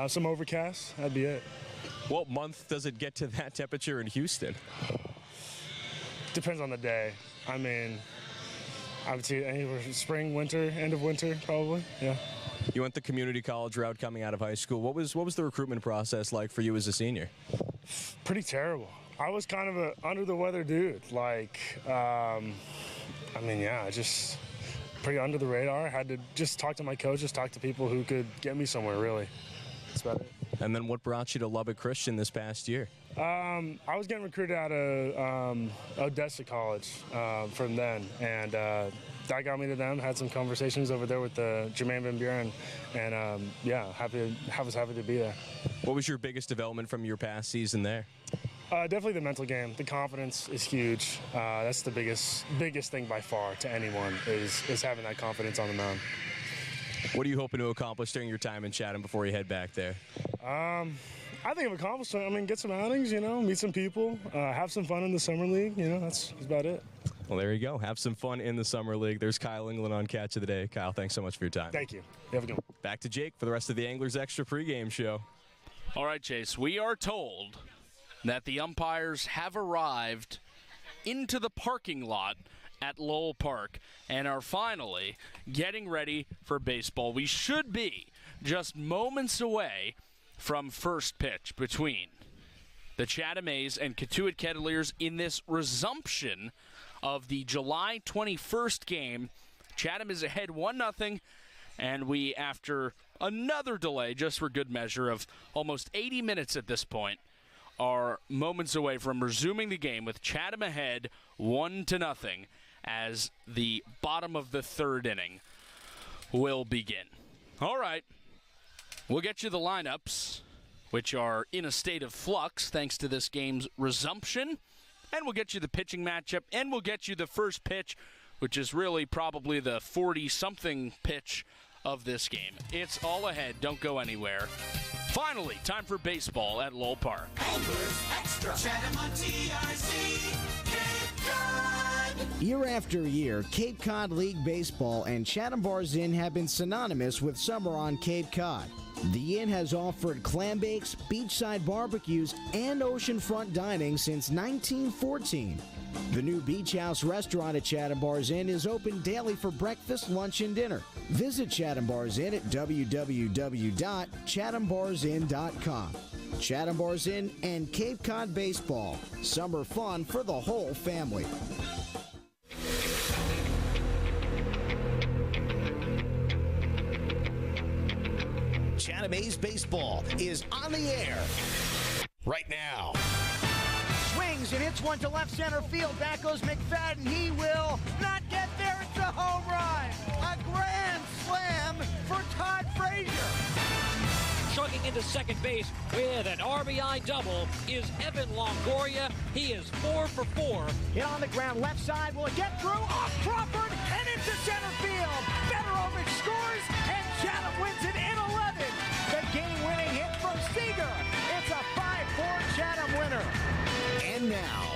some overcast. That'd be it. What month does it get to that temperature in Houston? Depends on the day. I mean, I would say anywhere spring, winter, end of winter, probably. Yeah. You went the community college route coming out of high school. What was the recruitment process like for you as a senior? Pretty terrible. I was kind of a under the weather dude. I mean, yeah, just pretty under the radar. I had to just talk to my coaches, talk to people who could get me somewhere, really. That's about it. And then what brought you to Lubbock Christian this past year? I was getting recruited out of Odessa College from then, and that got me to them. Had some conversations over there with Jermaine Van Buren, and yeah, I was happy to be there. What was your biggest development from your past season there? Definitely the mental game. The confidence is huge. That's the biggest thing by far to anyone is having that confidence on the mound. What are you hoping to accomplish during your time in Chatham before you head back there? I think I've accomplished it. I mean, get some outings, meet some people, have some fun in the summer league. That's about it. Well, there you go. Have some fun in the summer league. There's Kyle England on Catch of the Day. Kyle, thanks so much for your time. Thank you. You have a good one. Back to Jake for the rest of the Anglers Extra pregame show. All right, Chase. We are told that the umpires have arrived into the parking lot at Lowell Park and are finally getting ready for baseball. We should be just moments away from first pitch between the Chatham A's and Cotuit Kettleers in this resumption of the July 21st game. Chatham is ahead 1-0, and we, after another delay, just for good measure of almost 80 minutes at this point, are moments away from resuming the game with Chatham ahead 1-0 as the bottom of the third inning will begin. All right. We'll get you the lineups, which are in a state of flux thanks to this game's resumption. and we'll get you the pitching matchup, and we'll get you the first pitch, which is really probably the 40-something pitch of this game. It's all ahead. Don't go anywhere. Finally, time for baseball at Lowell Park. Anglers Extra. Chatham on TIC. Cape Cod. Year after year, Cape Cod League Baseball and Chatham Bars Inn have been synonymous with summer on Cape Cod. The inn has offered clam bakes, beachside barbecues, and oceanfront dining since 1914. The new Beach House restaurant at Chatham Bars Inn is open daily for breakfast, lunch, and dinner. Visit Chatham Bars Inn at www.chathambarsin.com. Chatham Bars Inn and Cape Cod Baseball. Summer fun for the whole family. Chatham A's baseball is on the air right now. Swings and hits one to left center field. Back goes McFadden. He will not get there. It's a home run. A grand slam for Todd Frazier. Chugging into second base with an RBI double is Evan Longoria. He is 4 for 4. Hit on the ground, left side. Will it get through? Off Crawford and into center field. Federovic scores, and Chatham wins it in 11. The game-winning hit from Seager. It's a 5-4 Chatham winner. And now,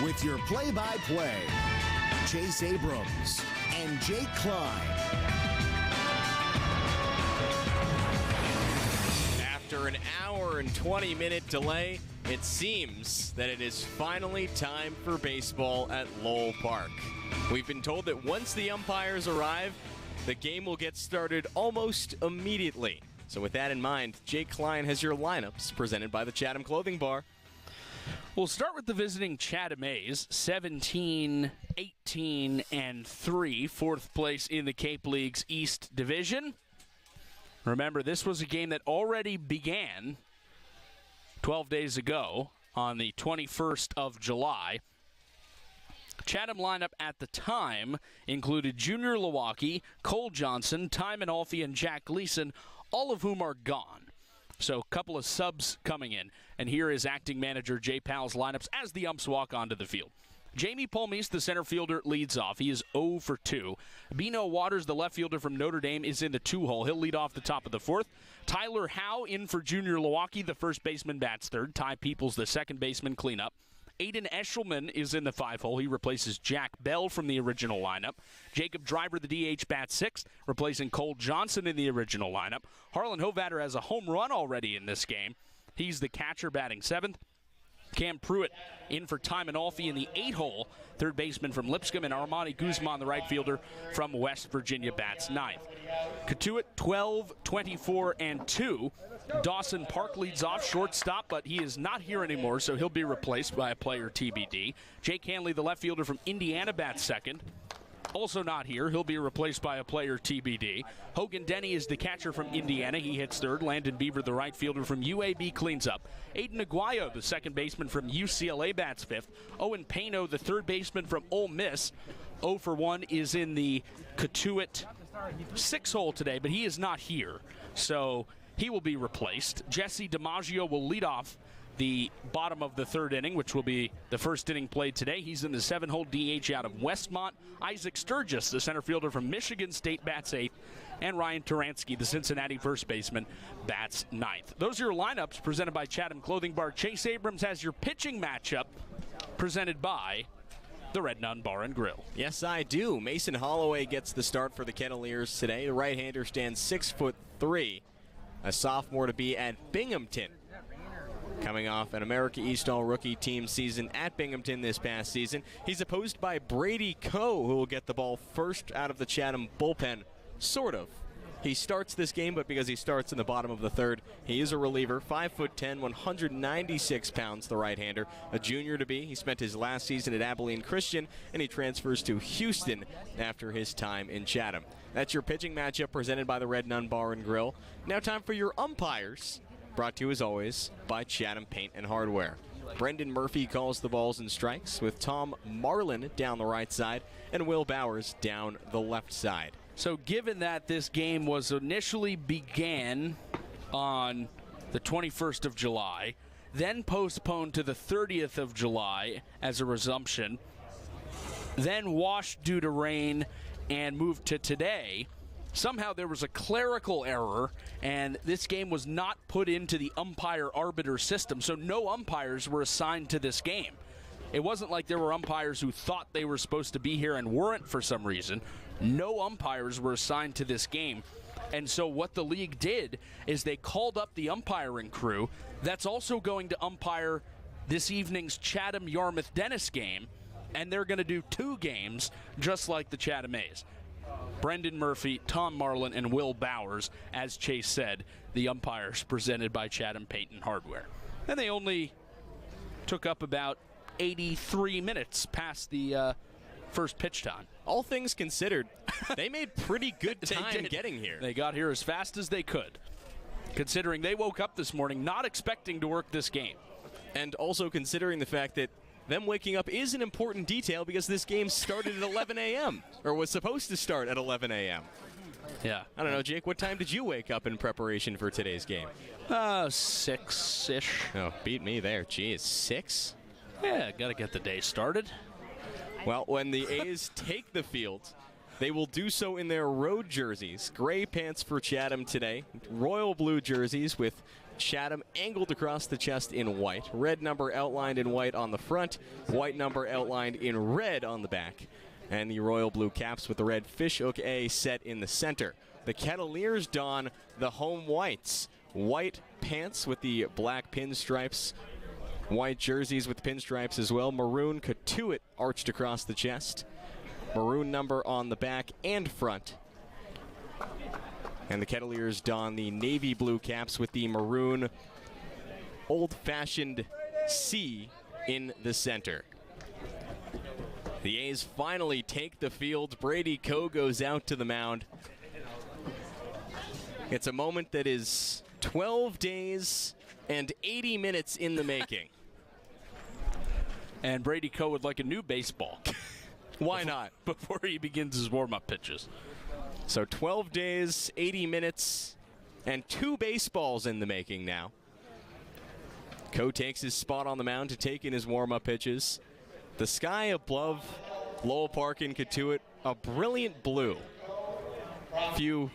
with your play-by-play, Chase Abrams and Jake Klein. After an hour and 20-minute delay, it seems that it is finally time for baseball at Lowell Park. We've been told that once the umpires arrive, the game will get started almost immediately. So with that in mind, Jake Klein has your lineups presented by the Chatham Clothing Bar. We'll start with the visiting Chatham A's, 17, 18, and 3, fourth place in the Cape League's East Division. Remember, this was a game that already began 12 days ago on the 21st of July. Chatham lineup at the time included Junior Lewacki, Cole Johnson, Ty Manolfi, and Jack Gleason, all of whom are gone. So a couple of subs coming in. And here is acting manager Jay Powell's lineups as the umps walk onto the field. Jamie Palmise, the center fielder, leads off. He is 0 for 2. Bino Waters, the left fielder from Notre Dame, is in the 2-hole. He'll lead off the top of the fourth. Tyler Howe in for Junior Lewacki, the first baseman, bats third. Ty Peoples, the second baseman, cleanup. Aiden Eshelman is in the 5-hole. He replaces Jack Bell from the original lineup. Jacob Driver, the DH, bats sixth, replacing Cole Johnson in the original lineup. Harlan Hovatter has a home run already in this game. He's the catcher, batting seventh. Cam Pruitt in for Ty Manolfi in the 8-hole. Third baseman from Lipscomb, and Armani Guzman, the right fielder from West Virginia, bats ninth. Cotuit, 12, 24, and 2. Dawson Park leads off, shortstop, but he is not here anymore, so he'll be replaced by a player TBD. Jake Hanley, the left fielder from Indiana, bats second. Also not here. He'll be replaced by a player TBD. Hogan Denny is the catcher from Indiana. He hits third. Landon Beaver, the right fielder from UAB, cleans up. Aiden Aguayo, the second baseman from UCLA, bats fifth. Owen Pano, the third baseman from Ole Miss, 0 for 1, is in the Cotuit 6-hole today, but he is not here, so he will be replaced. Jesse DiMaggio will lead off the bottom of the third inning, which will be the first inning played today. He's in the 7-hole DH out of Westmont. Isaac Sturgis, the center fielder from Michigan State, bats eighth. And Ryan Taransky, the Cincinnati first baseman, bats ninth. Those are your lineups presented by Chatham Clothing Bar. Chase Abrams has your pitching matchup presented by the Red Nun Bar and Grill. Yes, I do. Mason Holloway gets the start for the Kettleers today. The right-hander stands 6'3", a sophomore to be at Binghamton. Coming off an America East All-Rookie team season at Binghamton this past season. He's opposed by Brady Coe, who will get the ball first out of the Chatham bullpen, sort of. He starts this game, but because he starts in the bottom of the third, he is a reliever. 5'10", 196 pounds, the right-hander. A junior to be. He spent his last season at Abilene Christian, and he transfers to Houston after his time in Chatham. That's your pitching matchup presented by the Red Nun Bar and Grill. Now time for your umpires. Brought to you, as always, by Chatham Paint and Hardware. Brendan Murphy calls the balls and strikes, with Tom Marlin down the right side and Will Bowers down the left side. So given that this game was initially began on the 21st of July, then postponed to the 30th of July as a resumption, then washed due to rain and moved to today. Somehow there was a clerical error, and this game was not put into the umpire-arbiter system, so no umpires were assigned to this game. It wasn't like there were umpires who thought they were supposed to be here and weren't for some reason. No umpires were assigned to this game. And so what the league did is they called up the umpiring crew that's also going to umpire this evening's Chatham-Yarmouth-Dennis game, and they're going to do 2 games just like the Chatham A's. Brendan Murphy, Tom Marlin, and Will Bowers, as Chase said, the umpires presented by Chatham Payton Hardware. And they only took up about 83 minutes past the first pitch time. All things considered, they made pretty good time getting here. They got here as fast as they could, considering they woke up this morning not expecting to work this game. And also considering the fact that them waking up is an important detail because this game started at 11 a.m. or was supposed to start at 11 a.m. Yeah. I don't know, Jake, what time did you wake up in preparation for today's game? 6-ish. Oh, beat me there. Geez, 6? Yeah, got to get the day started. Well, when the A's take the field, they will do so in their road jerseys. Gray pants for Chatham today, royal blue jerseys with Chatham angled across the chest in white, red number outlined in white on the front, white number outlined in red on the back, and the royal blue caps with the red fishhook A set in the center. The Kettleers don the home whites, white pants with the black pinstripes, white jerseys with pinstripes as well, maroon Cotuit arched across the chest, maroon number on the back and front. And the Kettleers don the navy blue caps with the maroon old-fashioned C in the center. The A's finally take the field. Brady Coe goes out to the mound. It's a moment that is 12 days and 80 minutes in the making. And Brady Coe would like a new baseball. Why not? Before he begins his warm-up pitches. So 12 days, 80 minutes, and 2 baseballs in the making now. Coe takes his spot on the mound to take in his warm-up pitches. The sky above Lowell Park in Cotuit, a brilliant blue. A few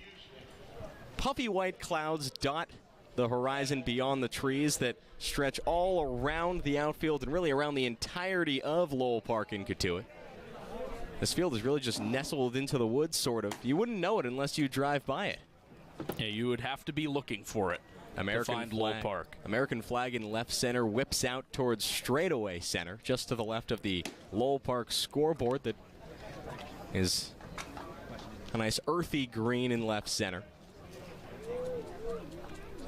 puffy white clouds dot the horizon beyond the trees that stretch all around the outfield and really around the entirety of Lowell Park in Cotuit. This field is really just nestled into the woods, sort of. You wouldn't know it unless you drive by it. Yeah, you would have to be looking for it to find Lowell Park. American flag in left center, whips out towards straightaway center, just to the left of the Lowell Park scoreboard that is a nice earthy green in left center.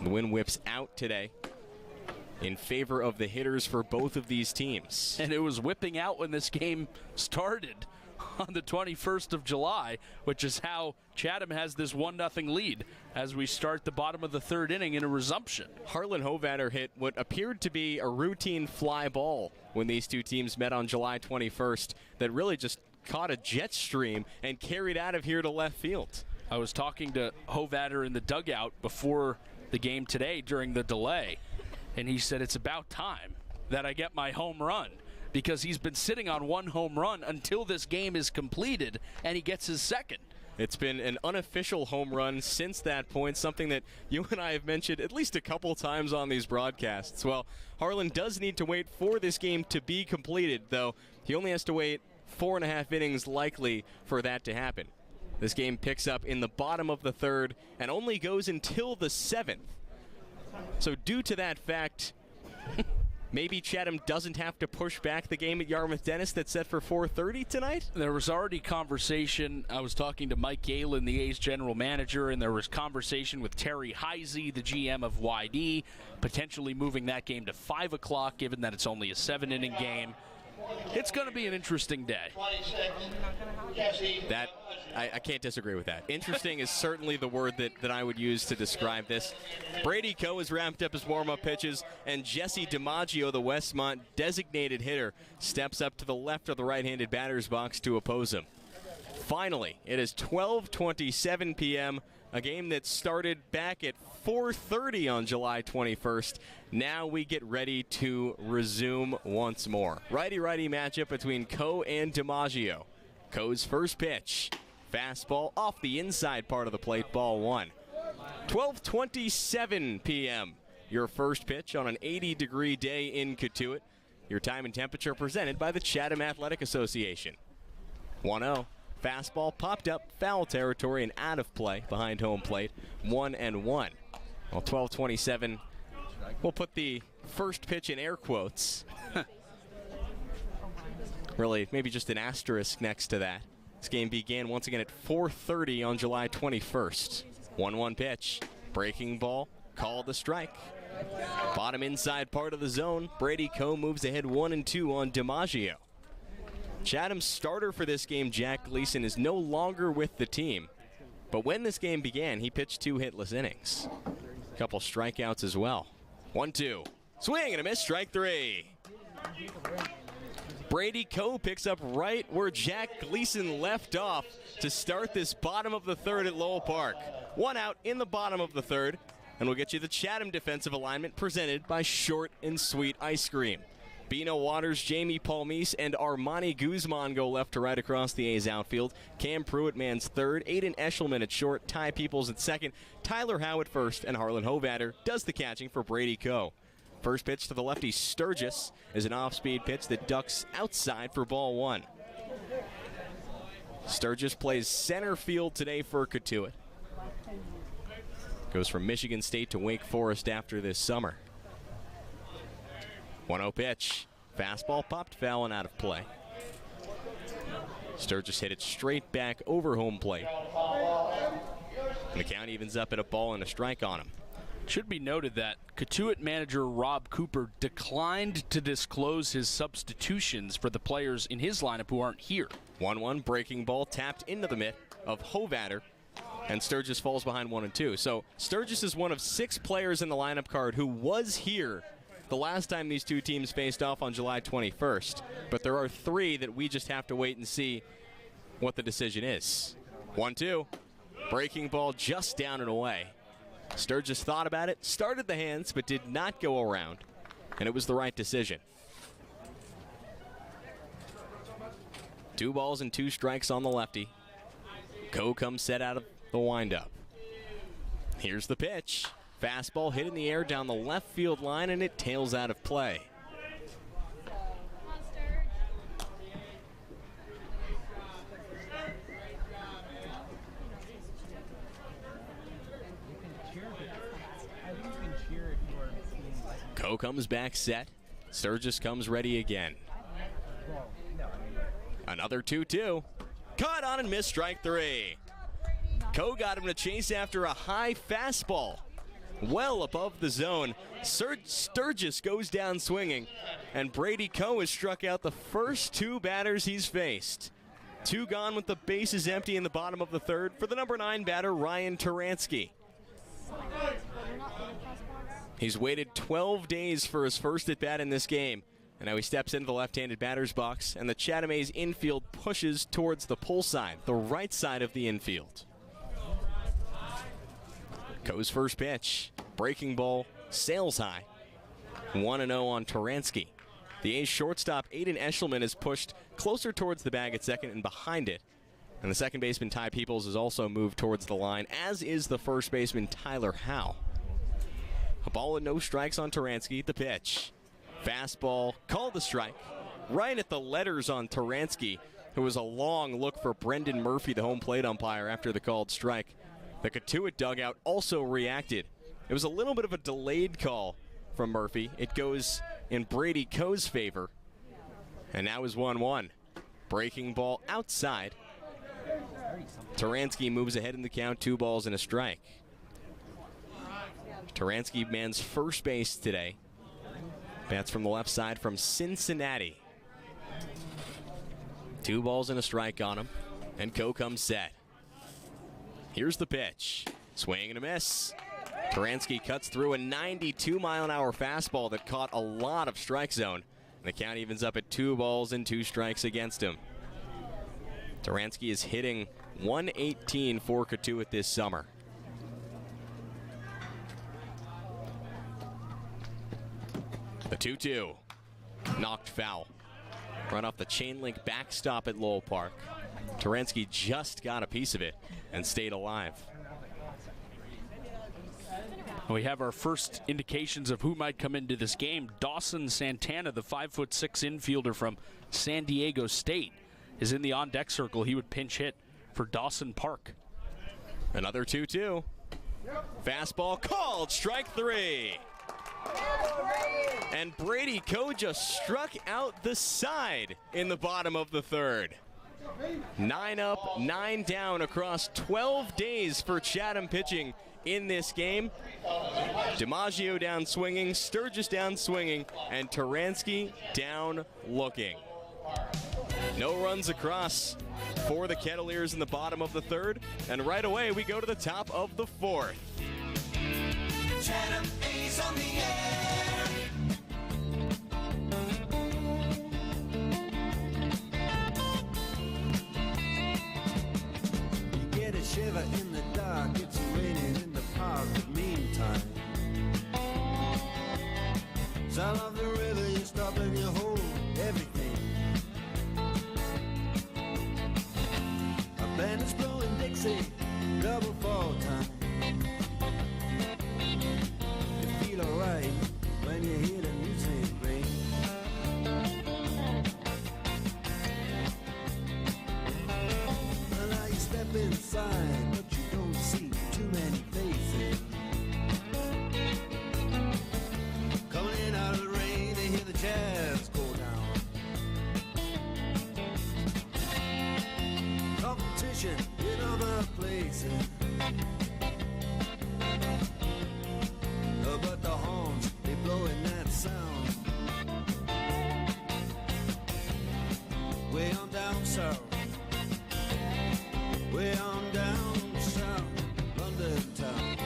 The wind whips out today in favor of the hitters for both of these teams. And it was whipping out when this game started on the 21st of July, which is how Chatham has this 1-0 lead as we start the bottom of the 3rd inning in a resumption. Harlan Hovatter hit what appeared to be a routine fly ball when these two teams met on July 21st that really just caught a jet stream and carried out of here to left field. I was talking to Hovatter in the dugout before the game today during the delay, and he said it's about time that I get my home run, because he's been sitting on 1 home run until this game is completed, and he gets his second. It's been an unofficial home run since that point, something that you and I have mentioned at least a couple times on these broadcasts. Well, Harlan does need to wait for this game to be completed, though he only has to wait 4.5 innings likely for that to happen. This game picks up in the bottom of the 3rd and only goes until the 7th. So due to that fact, maybe Chatham doesn't have to push back the game at Yarmouth-Dennis that's set for 4:30 tonight? There was already conversation. I was talking to Mike Galen, the A's general manager, and there was conversation with Terry Heisey, the GM of YD, potentially moving that game to 5 o'clock, given that it's only a 7-inning game. It's going to be an interesting day. That I can't disagree with that. Interesting is certainly the word that I would use to describe this. Brady Coe has ramped up his warm-up pitches, and Jesse DiMaggio, the Westmont designated hitter, steps up to the left of the right-handed batter's box to oppose him. Finally, it is 12:27 p.m., a game that started back at 4:30 on July 21st. Now we get ready to resume once more. Righty-righty matchup between Co and DiMaggio. Co's first pitch. Fastball off the inside part of the plate, ball one. 12:27 p.m. Your first pitch on an 80-degree day in Cotuit. Your time and temperature presented by the Chatham Athletic Association. 1-0. Fastball popped up, foul territory and out of play behind home plate. 1-1. Well, 12:27. We'll put the first pitch in air quotes. Really, maybe just an asterisk next to that. This game began once again at 4:30 on July 21st. 1-1 pitch. Breaking ball. Called the strike. Bottom inside part of the zone. Brady Co moves ahead 1-2 on DiMaggio. Chatham's starter for this game, Jack Gleason, is no longer with the team. But when this game began, he pitched 2 hitless innings. A couple strikeouts as well. 1-2. Swing and a miss, strike 3. Brady Co picks up right where Jack Gleason left off to start this bottom of the third at Lowell Park. 1 out in the bottom of the third, and we'll get you the Chatham defensive alignment presented by Short and Sweet Ice Cream. Bino Waters, Jamie Palmise, and Armani Guzman go left to right across the A's outfield. Cam Pruitt mans third, Aiden Eshelman at short, Ty Peoples at second, Tyler Howe at first, and Harlan Hovatter does the catching for Brady Co. First pitch to the lefty Sturgis is an off-speed pitch that ducks outside for ball one. Sturgis plays center field today for Cotuit. Goes from Michigan State to Wake Forest after this summer. 1-0 pitch. Fastball popped foul and out of play. Sturgis hit it straight back over home plate. And the count evens up at a ball and a strike on him. Should be noted that Cotuit manager Rob Cooper declined to disclose his substitutions for the players in his lineup who aren't here. 1-1 breaking ball tapped into the mitt of Hovatter, and Sturgis falls behind 1-2. So Sturgis is one of 6 players in the lineup card who was here the last time these two teams faced off on July 21st. But there are 3 that we just have to wait and see what the decision is. 1-2. Breaking ball just down and away. Sturgis thought about it, started the hands, but did not go around. And it was the right decision. 2 balls and 2 strikes on the lefty. Co comes set out of the windup. Here's the pitch. Fastball hit in the air down the left field line, and it tails out of play. Co comes back set. Sturgis comes ready again. Another 2-2. Caught on and missed, strike 3. Co got him to chase after a high fastball. Well above the zone. Sturgis goes down swinging, and Brady Co has struck out the first 2 batters he's faced. 2 gone with the bases empty in the bottom of the third for the number 9 batter, Ryan Turansky. He's waited 12 days for his first at-bat in this game, and now he steps into the left-handed batter's box, and the Chatham A's infield pushes towards the pull side, the right side of the infield. Co's first pitch, breaking ball, sails high. 1-0 on Turansky. The A's shortstop, Aiden Eshelman, is pushed closer towards the bag at second and behind it. And the second baseman, Ty Peoples, is also moved towards the line, as is the first baseman, Tyler Howe. A ball and no strikes on Turansky. The pitch. Fastball, called the strike. Right at the letters on Turansky, who was a long look for Brendan Murphy, the home plate umpire, after the called strike. The Cotuit dugout also reacted. It was a little bit of a delayed call from Murphy. It goes in Brady Co's favor. And now is 1-1. Breaking ball outside. Turansky moves ahead in the count, 2 balls and a strike. Turansky mans first base today. Bats from the left side from Cincinnati. 2 balls and a strike on him. And Co comes set. Here's the pitch. Swing and a miss. Turansky cuts through a 92-mile-an-hour fastball that caught a lot of strike zone. And the count evens up at 2 balls and 2 strikes against him. Turansky is hitting .118 for Cotuit this summer. The 2-2. Knocked foul. Run off the chain link backstop at Lowell Park. Turansky just got a piece of it and stayed alive. We have our first indications of who might come into this game. Dawson Santana, the 5'6" infielder from San Diego State, is in the on-deck circle. He would pinch hit for Dawson Park. Another 2-2. Fastball called, strike 3. And Brady Coe just struck out the side in the bottom of the third. 9 up, 9 down across 12 days for Chatham pitching in this game. DiMaggio down swinging, Sturgis down swinging, and Turansky down looking. No runs across for the Kettleers in the bottom of the third, and right away we go to the top of the fourth. Chatham A's on the air. You get a shiver in the dark, it's raining in the park, but meantime, sound of the river, you stop and you hold everything. A band is blowing Dixie, double fall time. You feel alright when you hear the music ring. And now you step inside, but you don't see too many faces. Coming in out of the rain, they hear the jazz go down. Competition in other places. But the horns, they blowing that sound. Way on down south. Way on down south, London town.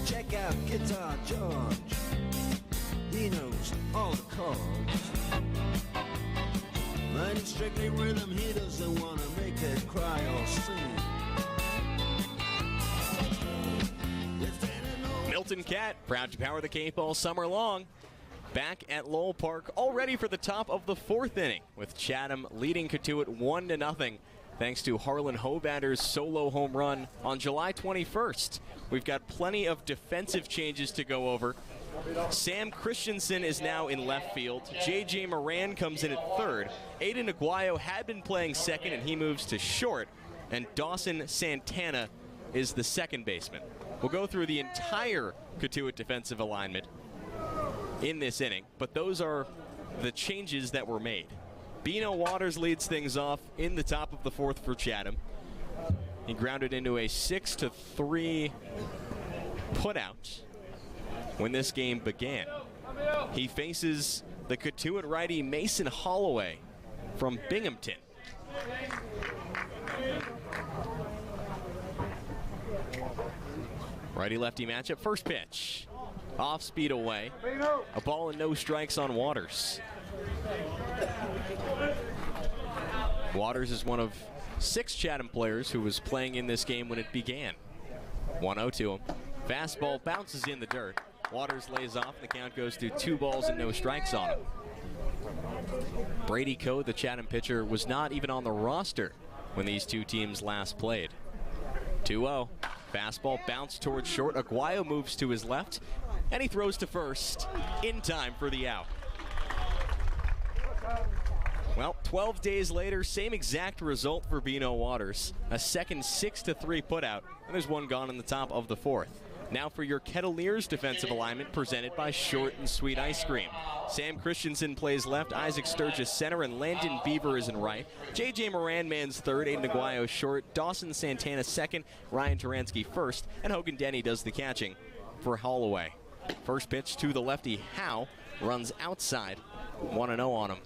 Check out Guitar George. He knows all the chords. But it's strictly rhythm, he doesn't want to make it cry or sing. Milton Cat, proud to power the Cape all summer long. Back at Lowell Park, all ready for the top of the fourth inning, with Chatham leading Cotuit 1-0, thanks to Harlan Hobatter's solo home run on July 21st. We've got plenty of defensive changes to go over. Sam Christensen is now in left field. J.J. Moran comes in at third. Aiden Aguayo had been playing second, and he moves to short. And Dawson Santana is the second baseman. We'll go through the entire Cotuit defensive alignment in this inning, but those are the changes that were made. Bino Waters leads things off in the top of the fourth for Chatham. He grounded into a 6-3 putout when this game began. He faces the Cotuit righty Mason Holloway from Binghamton. Righty-lefty matchup, first pitch. Off speed away. A ball and no strikes on Waters. Waters is one of 6 Chatham players who was playing in this game when it began. 1-0 to him. Fastball bounces in the dirt. Waters lays off, and the count goes to 2 balls and no strikes on him. Brady Coe, the Chatham pitcher, was not even on the roster when these two teams last played. 2-0. Fastball bounced towards short. Aguayo moves to his left, and he throws to first in time for the out. Well, 12 days later, same exact result for Bino Waters. A second 6-3 putout, and there's one gone in the top of the fourth. Now for your Kettleers defensive alignment, presented by Short and Sweet Ice Cream. Sam Christensen plays left, Isaac Sturgis center, and Landon Beaver is in right. J.J. Moran mans third, Aiden Aguayo short, Dawson Santana second, Ryan Turansky first, and Hogan Denny does the catching for Holloway. First pitch to the lefty, Howe, runs outside, 1-0 on him.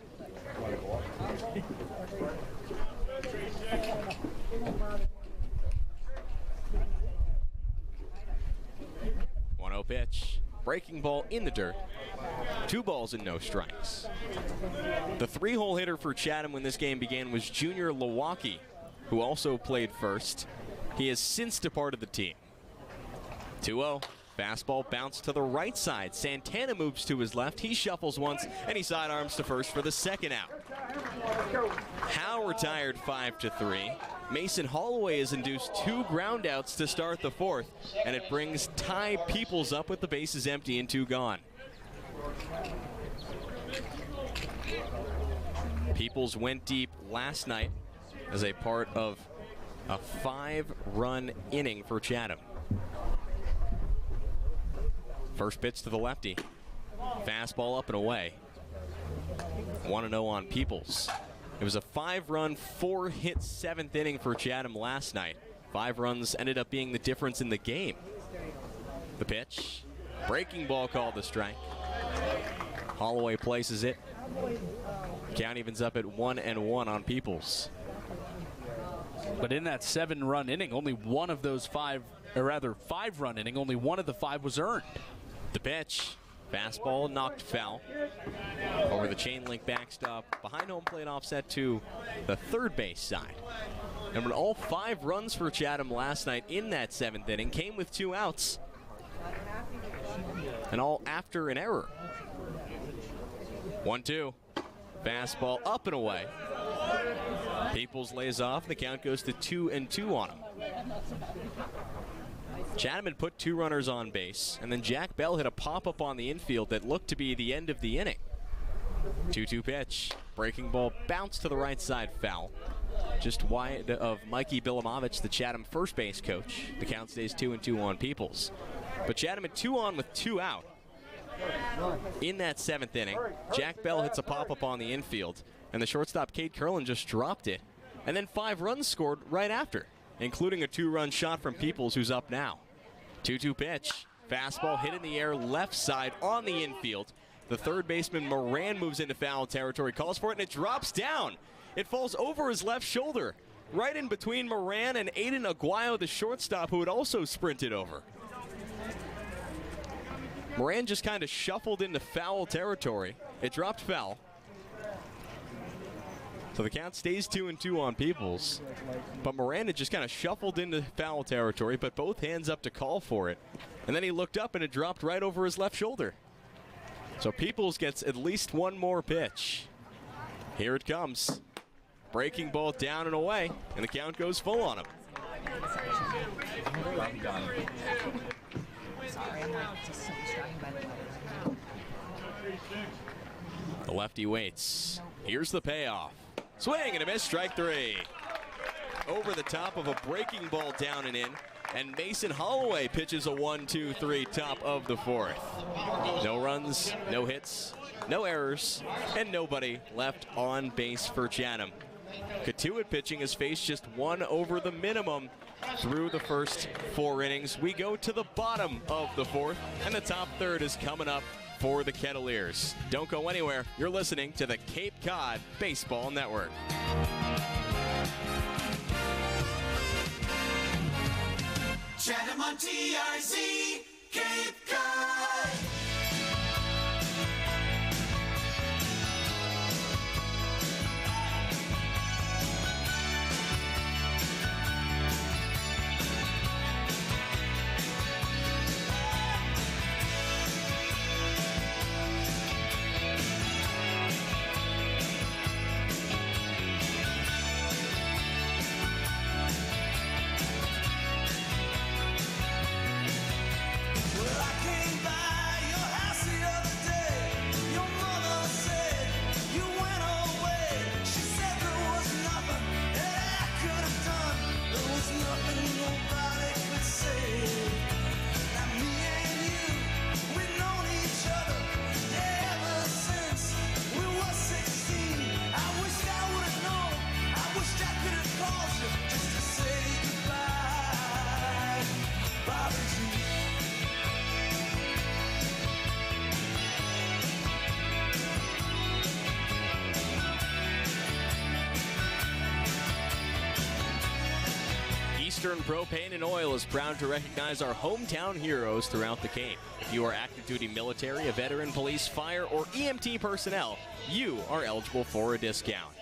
2-0 pitch. Breaking ball in the dirt. 2 balls and no strikes. The 3-hole hitter for Chatham when this game began was Junior Lewacki, who also played first. He has since departed the team. 2-0. Fastball bounced to the right side. Santana moves to his left. He shuffles once, and he sidearms to first for the second out. Howe retired 5-3. Mason Holloway has induced 2 groundouts to start the 4th, and it brings Ty Peoples up with the bases empty and 2 gone. Peoples went deep last night as a part of a 5-run inning for Chatham. First pitch to the lefty. Fastball up and away. 1-0 on Peoples. It was a 5-run, 4-hit 7th inning for Chatham last night. 5 runs ended up being the difference in the game. The pitch. Breaking ball called the strike. Holloway places it. Count evens up at 1-1 on Peoples. But in that 7-run inning, only one of those 5-run inning, only one of the 5 was earned. The pitch. Fastball knocked foul. Over the chain link backstop. Behind home plate offset to the third base side. And when all 5 runs for Chatham last night in that 7th inning came with 2 outs. And all after an error. 1-2. Fastball up and away. Peoples lays off. The count goes to 2-2 on him. Chatham had put 2 runners on base, and then Jack Bell hit a pop-up on the infield that looked to be the end of the inning. 2-2 pitch. Breaking ball bounced to the right side, foul. Just wide of Mikey Bilimovich, the Chatham first base coach. The count stays 2-2 on Peoples. But Chatham had 2 on with 2 out. In that 7th inning, Jack Bell hits a pop-up on the infield, and the shortstop Kate Curlin just dropped it. And then 5 runs scored right after, including a 2-run shot from Peoples, who's up now. 2-2 pitch. Fastball hit in the air left side on the infield. The third baseman Moran moves into foul territory, calls for it, and it drops down. It falls over his left shoulder, right in between Moran and Aiden Aguayo, the shortstop, who had also sprinted over. Moran just kind of shuffled into foul territory. It dropped foul. So the count stays 2-2 on Peoples. But Moran had just kind of shuffled into foul territory, but both hands up to call for it. And then he looked up and it dropped right over his left shoulder. So Peoples gets at least 1 more pitch. Here it comes. Breaking ball down and away, and the count goes full on him. The lefty waits. Here's the payoff. Swing and a miss, strike 3. Over the top of a breaking ball down and in, and Mason Holloway pitches a 1-2-3 top of the 4th. No runs, no hits, no errors, and nobody left on base for Chatham. Cotuit pitching has faced just 1 over the minimum through the first 4 innings. We go to the bottom of the 4th, and the top third is coming up for the Kettleers. Don't go anywhere. You're listening to the Cape Cod Baseball Network. Chatham on TRZ, Cape Cod. Well, I came by Western Propane and Oil is proud to recognize our hometown heroes throughout the Cape. If you are active duty military, a veteran, police, fire, or EMT personnel, you are eligible for a discount.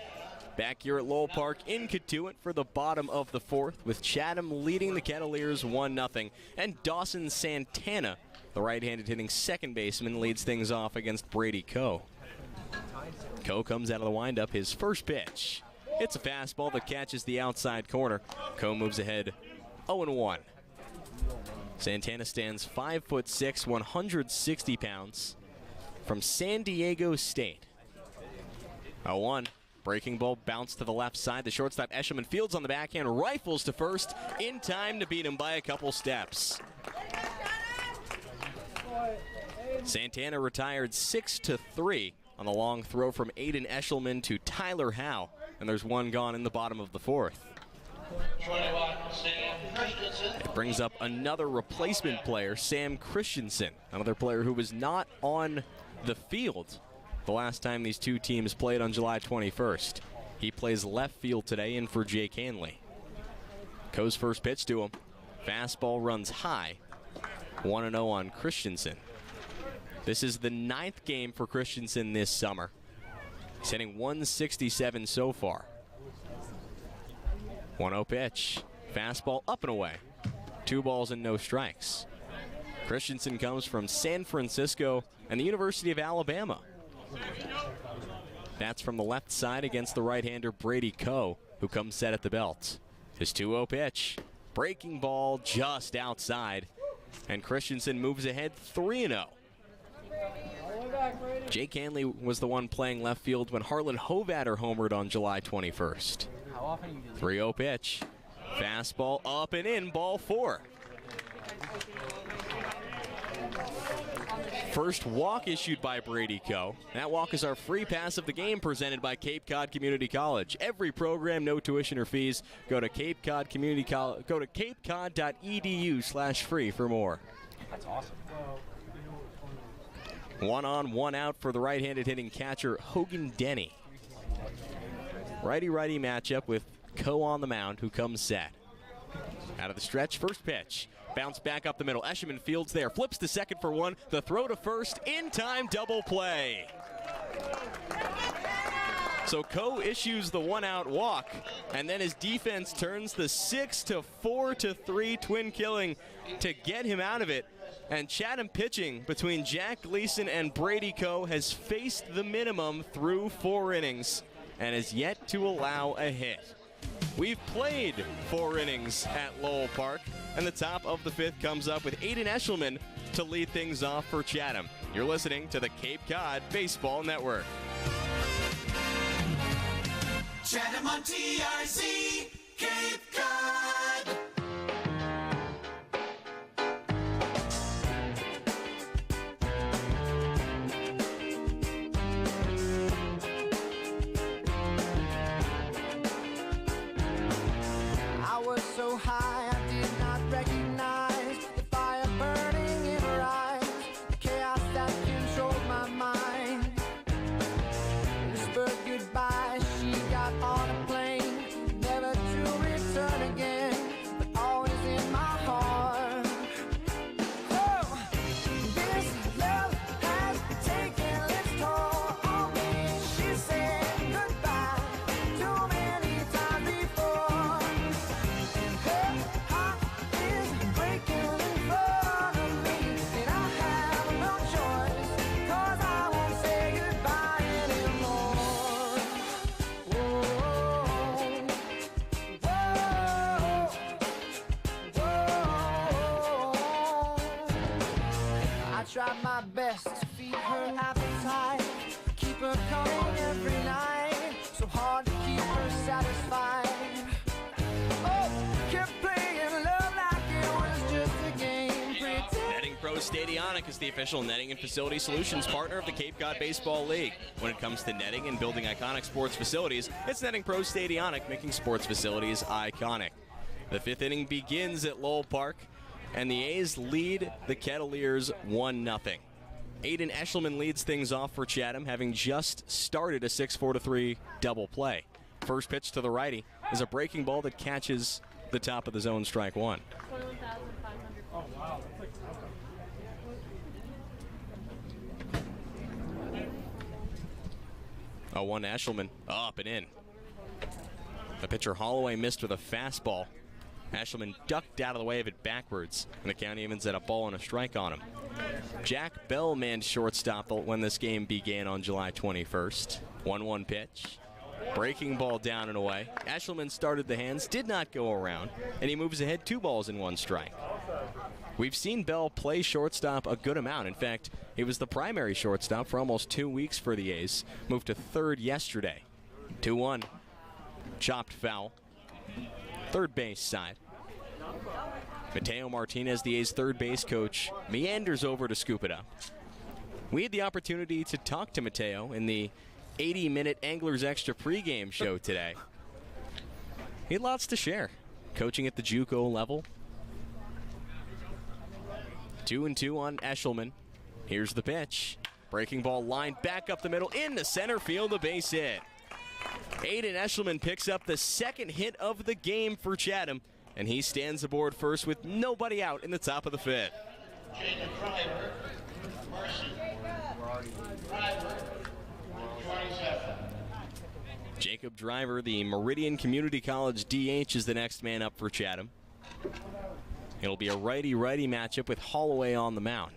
Back here at Lowell Park in Cotuit for the bottom of the fourth, with Chatham leading the Kettleers 1-0, and Dawson Santana, the right-handed hitting second baseman, leads things off against Brady Coe. Coe comes out of the windup, his first pitch. It's a fastball that catches the outside corner. Coe moves ahead 0-1. Santana stands 5'6", 160 pounds, from San Diego State. 0-1. Breaking ball bounced to the left side. The shortstop Eshelman fields on the backhand, rifles to first in time to beat him by a couple steps. Santana retired 6-3 on the long throw from Aiden Eshelman to Tyler Howe, and there's one gone in the bottom of the fourth. It brings up another replacement player, Sam Christensen, another player who was not on the field the last time these two teams played on July 21st. He plays left field today in for Jake Hanley. Coe's first pitch to him. Fastball runs high. 1-0 on Christensen. This is the 9th game for Christensen this summer. He's hitting 167 so far. 1-0 pitch. Fastball up and away. 2 balls and no strikes. Christensen comes from San Francisco and the University of Alabama. That's from the left side against the right-hander Brady Coe, who comes set at the belt. His 2-0 pitch. Breaking ball just outside. And Christensen moves ahead 3-0. Jake Hanley was the one playing left field when Harlan Hovatter homered on July 21st. 3-0 pitch. Fastball up and in, ball 4. First walk issued by Brady Coe. That walk is our free pass of the game presented by Cape Cod Community College. Every program, no tuition or fees. Go to Cape Cod Community College. Go to capecod.edu/free for more. That's awesome. 1 on, 1 out for the right-handed hitting catcher Hogan Denny. Righty-righty matchup with Coe on the mound, who comes set. Out of the stretch, first pitch. Bounce back up the middle. Eshelman fields there. Flips to second for 1. The throw to first. In time, double play. So Coe issues the 1-out walk, and then his defense turns the 6-4-3 twin killing to get him out of it. And Chatham pitching between Jack Gleason and Brady Coe has faced the minimum through 4 innings and has yet to allow a hit. We've played 4 innings at Lowell Park, and the top of the 5th comes up with Aiden Eshelman to lead things off for Chatham. You're listening to the Cape Cod Baseball Network. Chatham on TRC, Cape Cod. I was so high I did not recognize the fire burning in her eyes, the chaos that controlled my mind. Whispered goodbye, she got on a plane, never to return again, but always in my heart. Oh, this love has taken its toll on me. She said goodbye too many times before. Her heart is breaking in front of me, and I have no choice, 'cause I won't say goodbye anymore. Whoa, I tried my best to feed her appetite, keep her coming every night, so hard to keep her satisfied. Oh, kept playing love like it was just a game, pretend. Netting Pro Stadionic is the official netting and facility solutions partner of the Cape Cod Baseball League. When it comes to netting and building iconic sports facilities, it's Netting Pro Stadionic, making sports facilities iconic. The 5th inning begins at Lowell Park, and the A's lead the Kettleers 1-0. Aiden Eshelman leads things off for Chatham, having just started a 6-4-3 double play. First pitch to the righty is a breaking ball that catches the top of the zone, strike one. 21,500. Oh, wow. Oh, 1 Eshelman up and in. The pitcher Holloway missed with a fastball. Eshelman ducked out of the way of it backwards, and the count evens at a ball and a strike on him. Jack Bell manned shortstop when this game began on July 21st. 1-1 pitch. Breaking ball down and away. Eshelman started the hands, did not go around, and he moves ahead 2 balls and 1 strike. We've seen Bell play shortstop a good amount. In fact, he was the primary shortstop for almost 2 weeks for the A's. Moved to third yesterday. 2-1. Chopped foul. Third base side. Mateo Martinez, the A's third base coach, meanders over to scoop it up. We had the opportunity to talk to Mateo in the 80-minute Anglers Extra pregame show today. He had lots to share. Coaching at the JUCO level. 2-2 on Eshelman. Here's the pitch. Breaking ball lined back up the middle into center field, a base hit. Aiden Eshelman picks up the second hit of the game for Chatham, and he stands aboard first with nobody out in the top of the 5th. Jacob Driver, the Meridian Community College DH, is the next man up for Chatham. It'll be a righty-righty matchup with Holloway on the mound.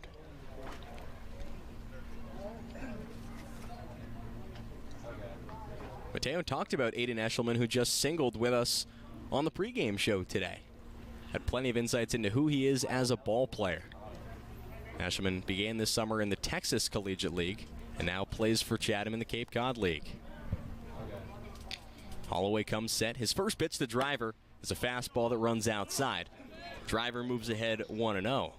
Mateo talked about Aiden Eshelman, who just singled with us on the pregame show today. Had plenty of insights into who he is as a ball player. Eshelman began this summer in the Texas Collegiate League and now plays for Chatham in the Cape Cod League. Holloway comes set. His first pitch to Driver is a fastball that runs outside. Driver moves ahead 1-0.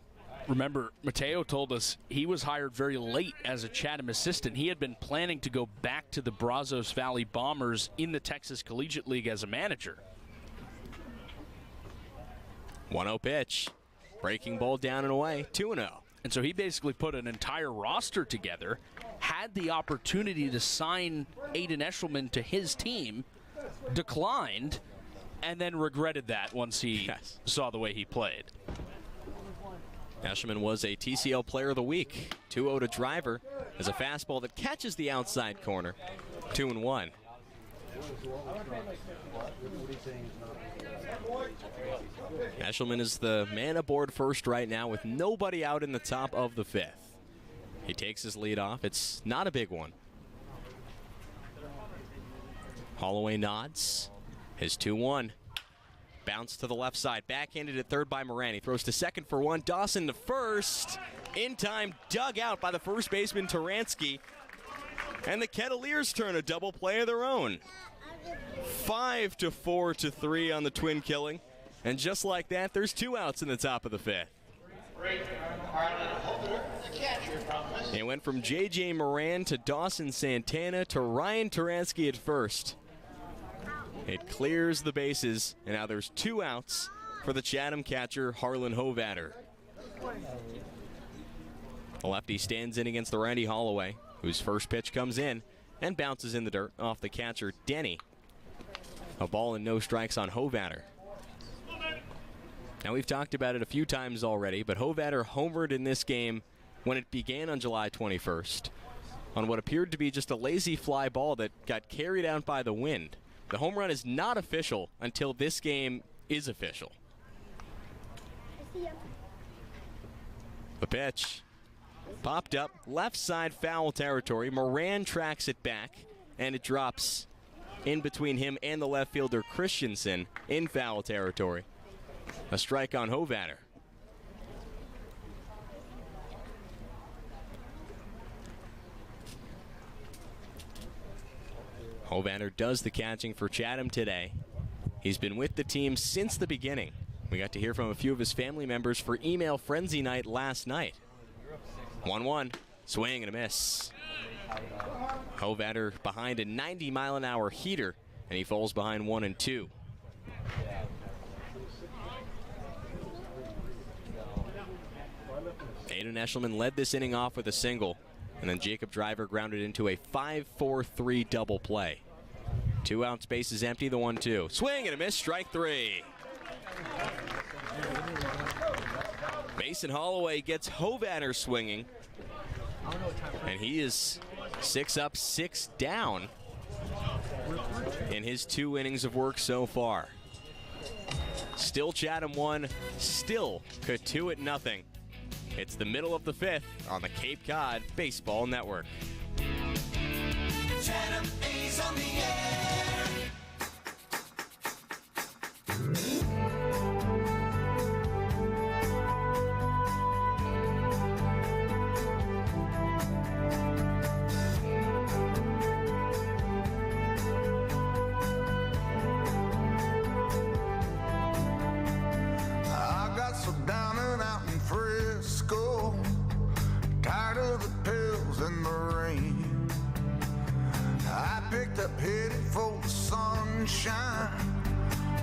Remember, Mateo told us he was hired very late as a Chatham assistant. He had been planning to go back to the Brazos Valley Bombers in the Texas Collegiate League as a manager. 1-0 pitch. Breaking ball down and away, 2-0. And so he basically put an entire roster together, had the opportunity to sign Aiden Eshelman to his team, declined, and then regretted that once he saw the way he played. Eshelman was a TCL Player of the Week. 2-0 to Driver as a fastball that catches the outside corner. 2-1. Eshelman is the man aboard first right now with nobody out in the top of the 5th. He takes his lead off. It's not a big one. Holloway nods. His 2-1. Bounce to the left side. Backhanded at third by Moran. He throws to second for 1. Dawson to first. In time, dug out by the first baseman, Taransky. And the Kettleers turn a double play of their own. 5-4-3 on the twin killing. And just like that, there's 2 outs in the top of the 5th. It went from J.J. Moran to Dawson Santana to Ryan Taransky at first. It clears the bases, and now there's 2 outs for the Chatham catcher, Harlan Hovatter. The lefty stands in against the Randy Holloway, whose first pitch comes in and bounces in the dirt off the catcher, Denny. A ball and no strikes on Hovatter. Now, we've talked about it a few times already, but Hovatter homered in this game when it began on July 21st on what appeared to be just a lazy fly ball that got carried out by the wind. The home run is not official until this game is official. The pitch popped up, left side foul territory. Moran tracks it back, and it drops in between him and the left fielder Christensen in foul territory. A strike on Hovatter. Hovatter does the catching for Chatham today. He's been with the team since the beginning. We got to hear from a few of his family members for email frenzy night last night. 1-1, swing and a miss. Hovatter behind a 90-mile-an-hour heater, and he falls behind 1-2. Aiden Eshelman led this inning off with a single, and then Jacob Driver grounded into a 5-4-3 double play. 2 outs, base is empty, the 1-2. Swing and a miss, strike 3. Mason Holloway gets Hovanner swinging. And he is 6 up, 6 down in his 2 innings of work so far. Still Chatham 1, still Cotuit nothing. It's the middle of the 5th on the Cape Cod Baseball Network. Chatham A's on the air. I got so down and out in Frisco, tired of the pills and the rain. I picked up headed for the sunshine.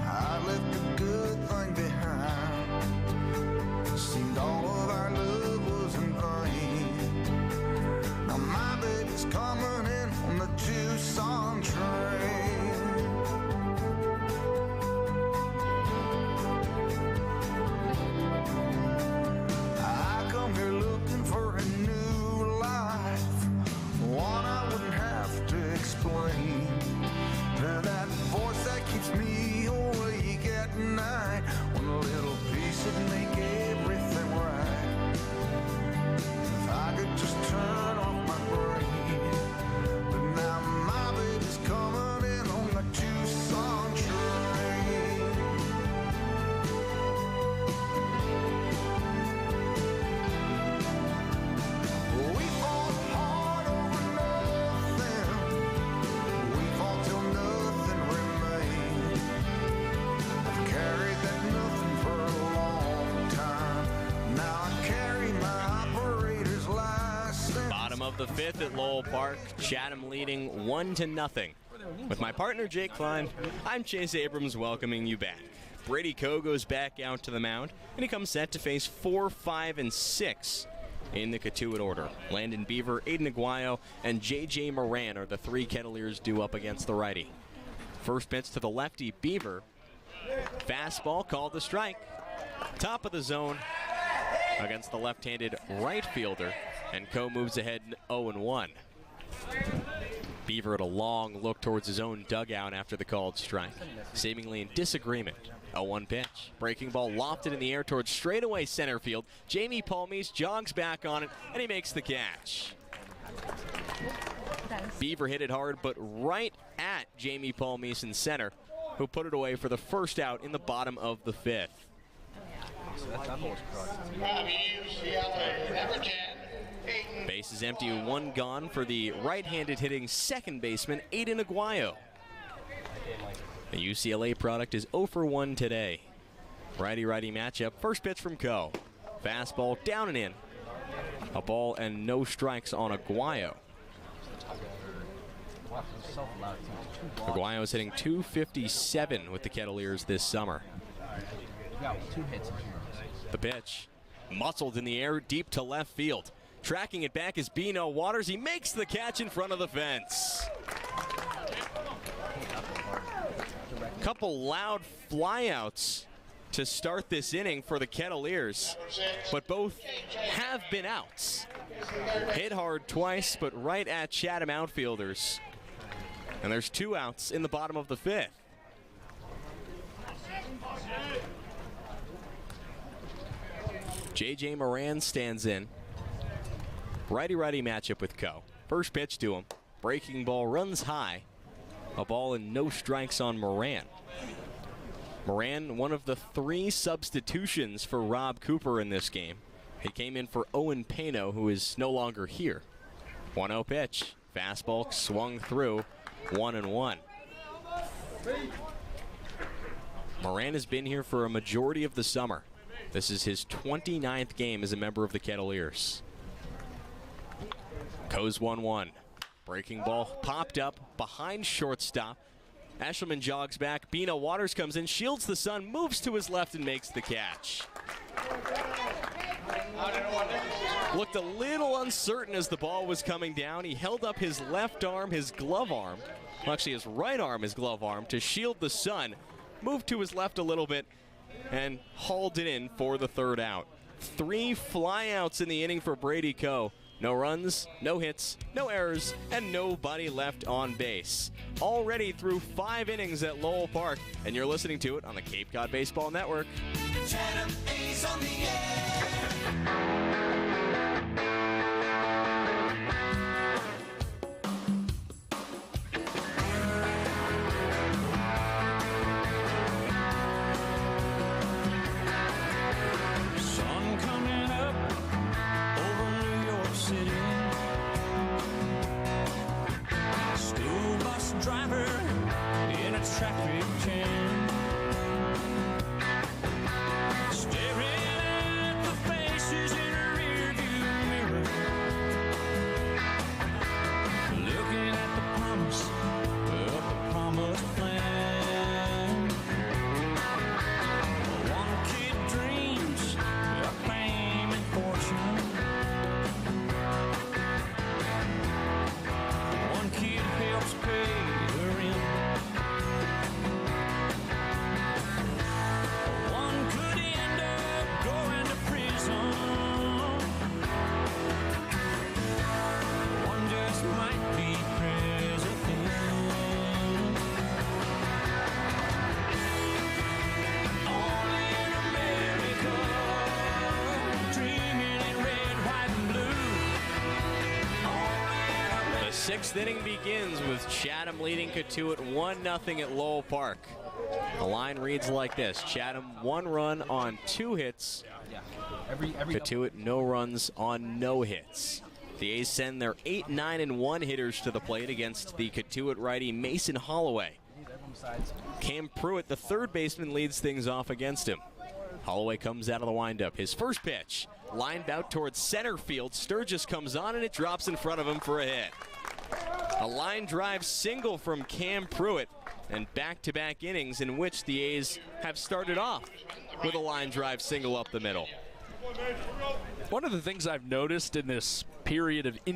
I left a good thing behind. Seemed all of our love was in vain. Now my baby's coming in on the Tucson train. I come here looking for a new life, one I wouldn't have to explain. That voice that keeps me awake at night, one little piece would make everything right. If I could just turn off my brain. But now my baby's coming in on the Tucson train. We fought hard over nothing. We fought till nothing remained. I've carried that nothing for a long time. Now I carry my operator's license. Bottom of the 5th at Lowell Park. Chatham leading 1-0. With my partner Jake Klein, I'm Chase Abrams welcoming you back. Brady Coe goes back out to the mound, and he comes set to face 4, 5, and 6 in the Cotuit order. Landon Beaver, Aiden Aguayo, and J.J. Moran are the 3 Kettleers due up against the righty. First pitch to the lefty, Beaver. Fastball called the strike. Top of the zone against the left-handed right fielder, and Coe moves ahead 0-1. Beaver at a long look towards his own dugout after the called strike, seemingly in disagreement. 0-1 pitch. Breaking ball lofted in the air towards straightaway center field. Jamie Palmise jogs back on it, and he makes the catch. Beaver hit it hard, but right at Jamie Palmise in center, who put it away for the first out in the bottom of the 5th. Base is empty, 1 gone for the right-handed hitting second baseman, Aiden Aguayo. The UCLA product is 0 for 1 today. Righty-righty matchup. First pitch from Coe. Fastball down and in. A ball and no strikes on Aguayo. Aguayo is hitting .257 with the Kettleers this summer. The pitch, muscled in the air, deep to left field. Tracking it back is Bino Waters. He makes the catch in front of the fence. Couple loud flyouts to start this inning for the Kettleers, but both have been outs. Hit hard twice, but right at Chatham outfielders. And there's 2 outs in the bottom of the 5th. J.J. Moran stands in. Righty-righty matchup with Coe. First pitch to him. Breaking ball runs high. A ball and no strikes on Moran. Moran, one of the 3 substitutions for Rob Cooper in this game. He came in for Owen Pano, who is no longer here. 1-0 pitch. Fastball swung through. 1-1. Moran has been here for a majority of the summer. This is his 29th game as a member of the Kettleers. Coe's 1-1. Breaking ball popped up behind shortstop. Eshelman jogs back. Bino Waters comes in, shields the sun, moves to his left, and makes the catch. Looked a little uncertain as the ball was coming down. He held up his left arm, his glove arm, well, actually his right arm, his glove arm, to shield the sun. Moved to his left a little bit and hauled it in for the third out. 3 flyouts in the inning for Brady Coe. No runs, no hits, no errors, and nobody left on base. Already through 5 innings at Lowell Park, and you're listening to it on the Cape Cod Baseball Network. Chatham A's on the air. Sun coming up over New York City. School bus driver in a traffic jam. Staring at the faces in a rearview mirror. Looking at the promise of the promised land. One kid dreams of fame and fortune. One kid helps pay the rent. One could end up going to prison. One just might be president. Only in America, dreaming in red, white, and blue. The 6th inning begins with Chatham leading Cotuit 1-0 at Lowell Park. The line reads like this: Chatham 1 run on 2 hits. Cotuit no runs on no hits. The A's send their 8, 9, and 1 hitters to the plate against the Cotuit righty Mason Holloway. Cam Pruitt, the third baseman, leads things off against him. Holloway comes out of the windup. His first pitch, lined out towards center field. Sturgis comes on and it drops in front of him for a hit. A line drive single from Cam Pruitt, and back-to-back innings in which the A's have started off with a line drive single up the middle. One of the things I've noticed in this period of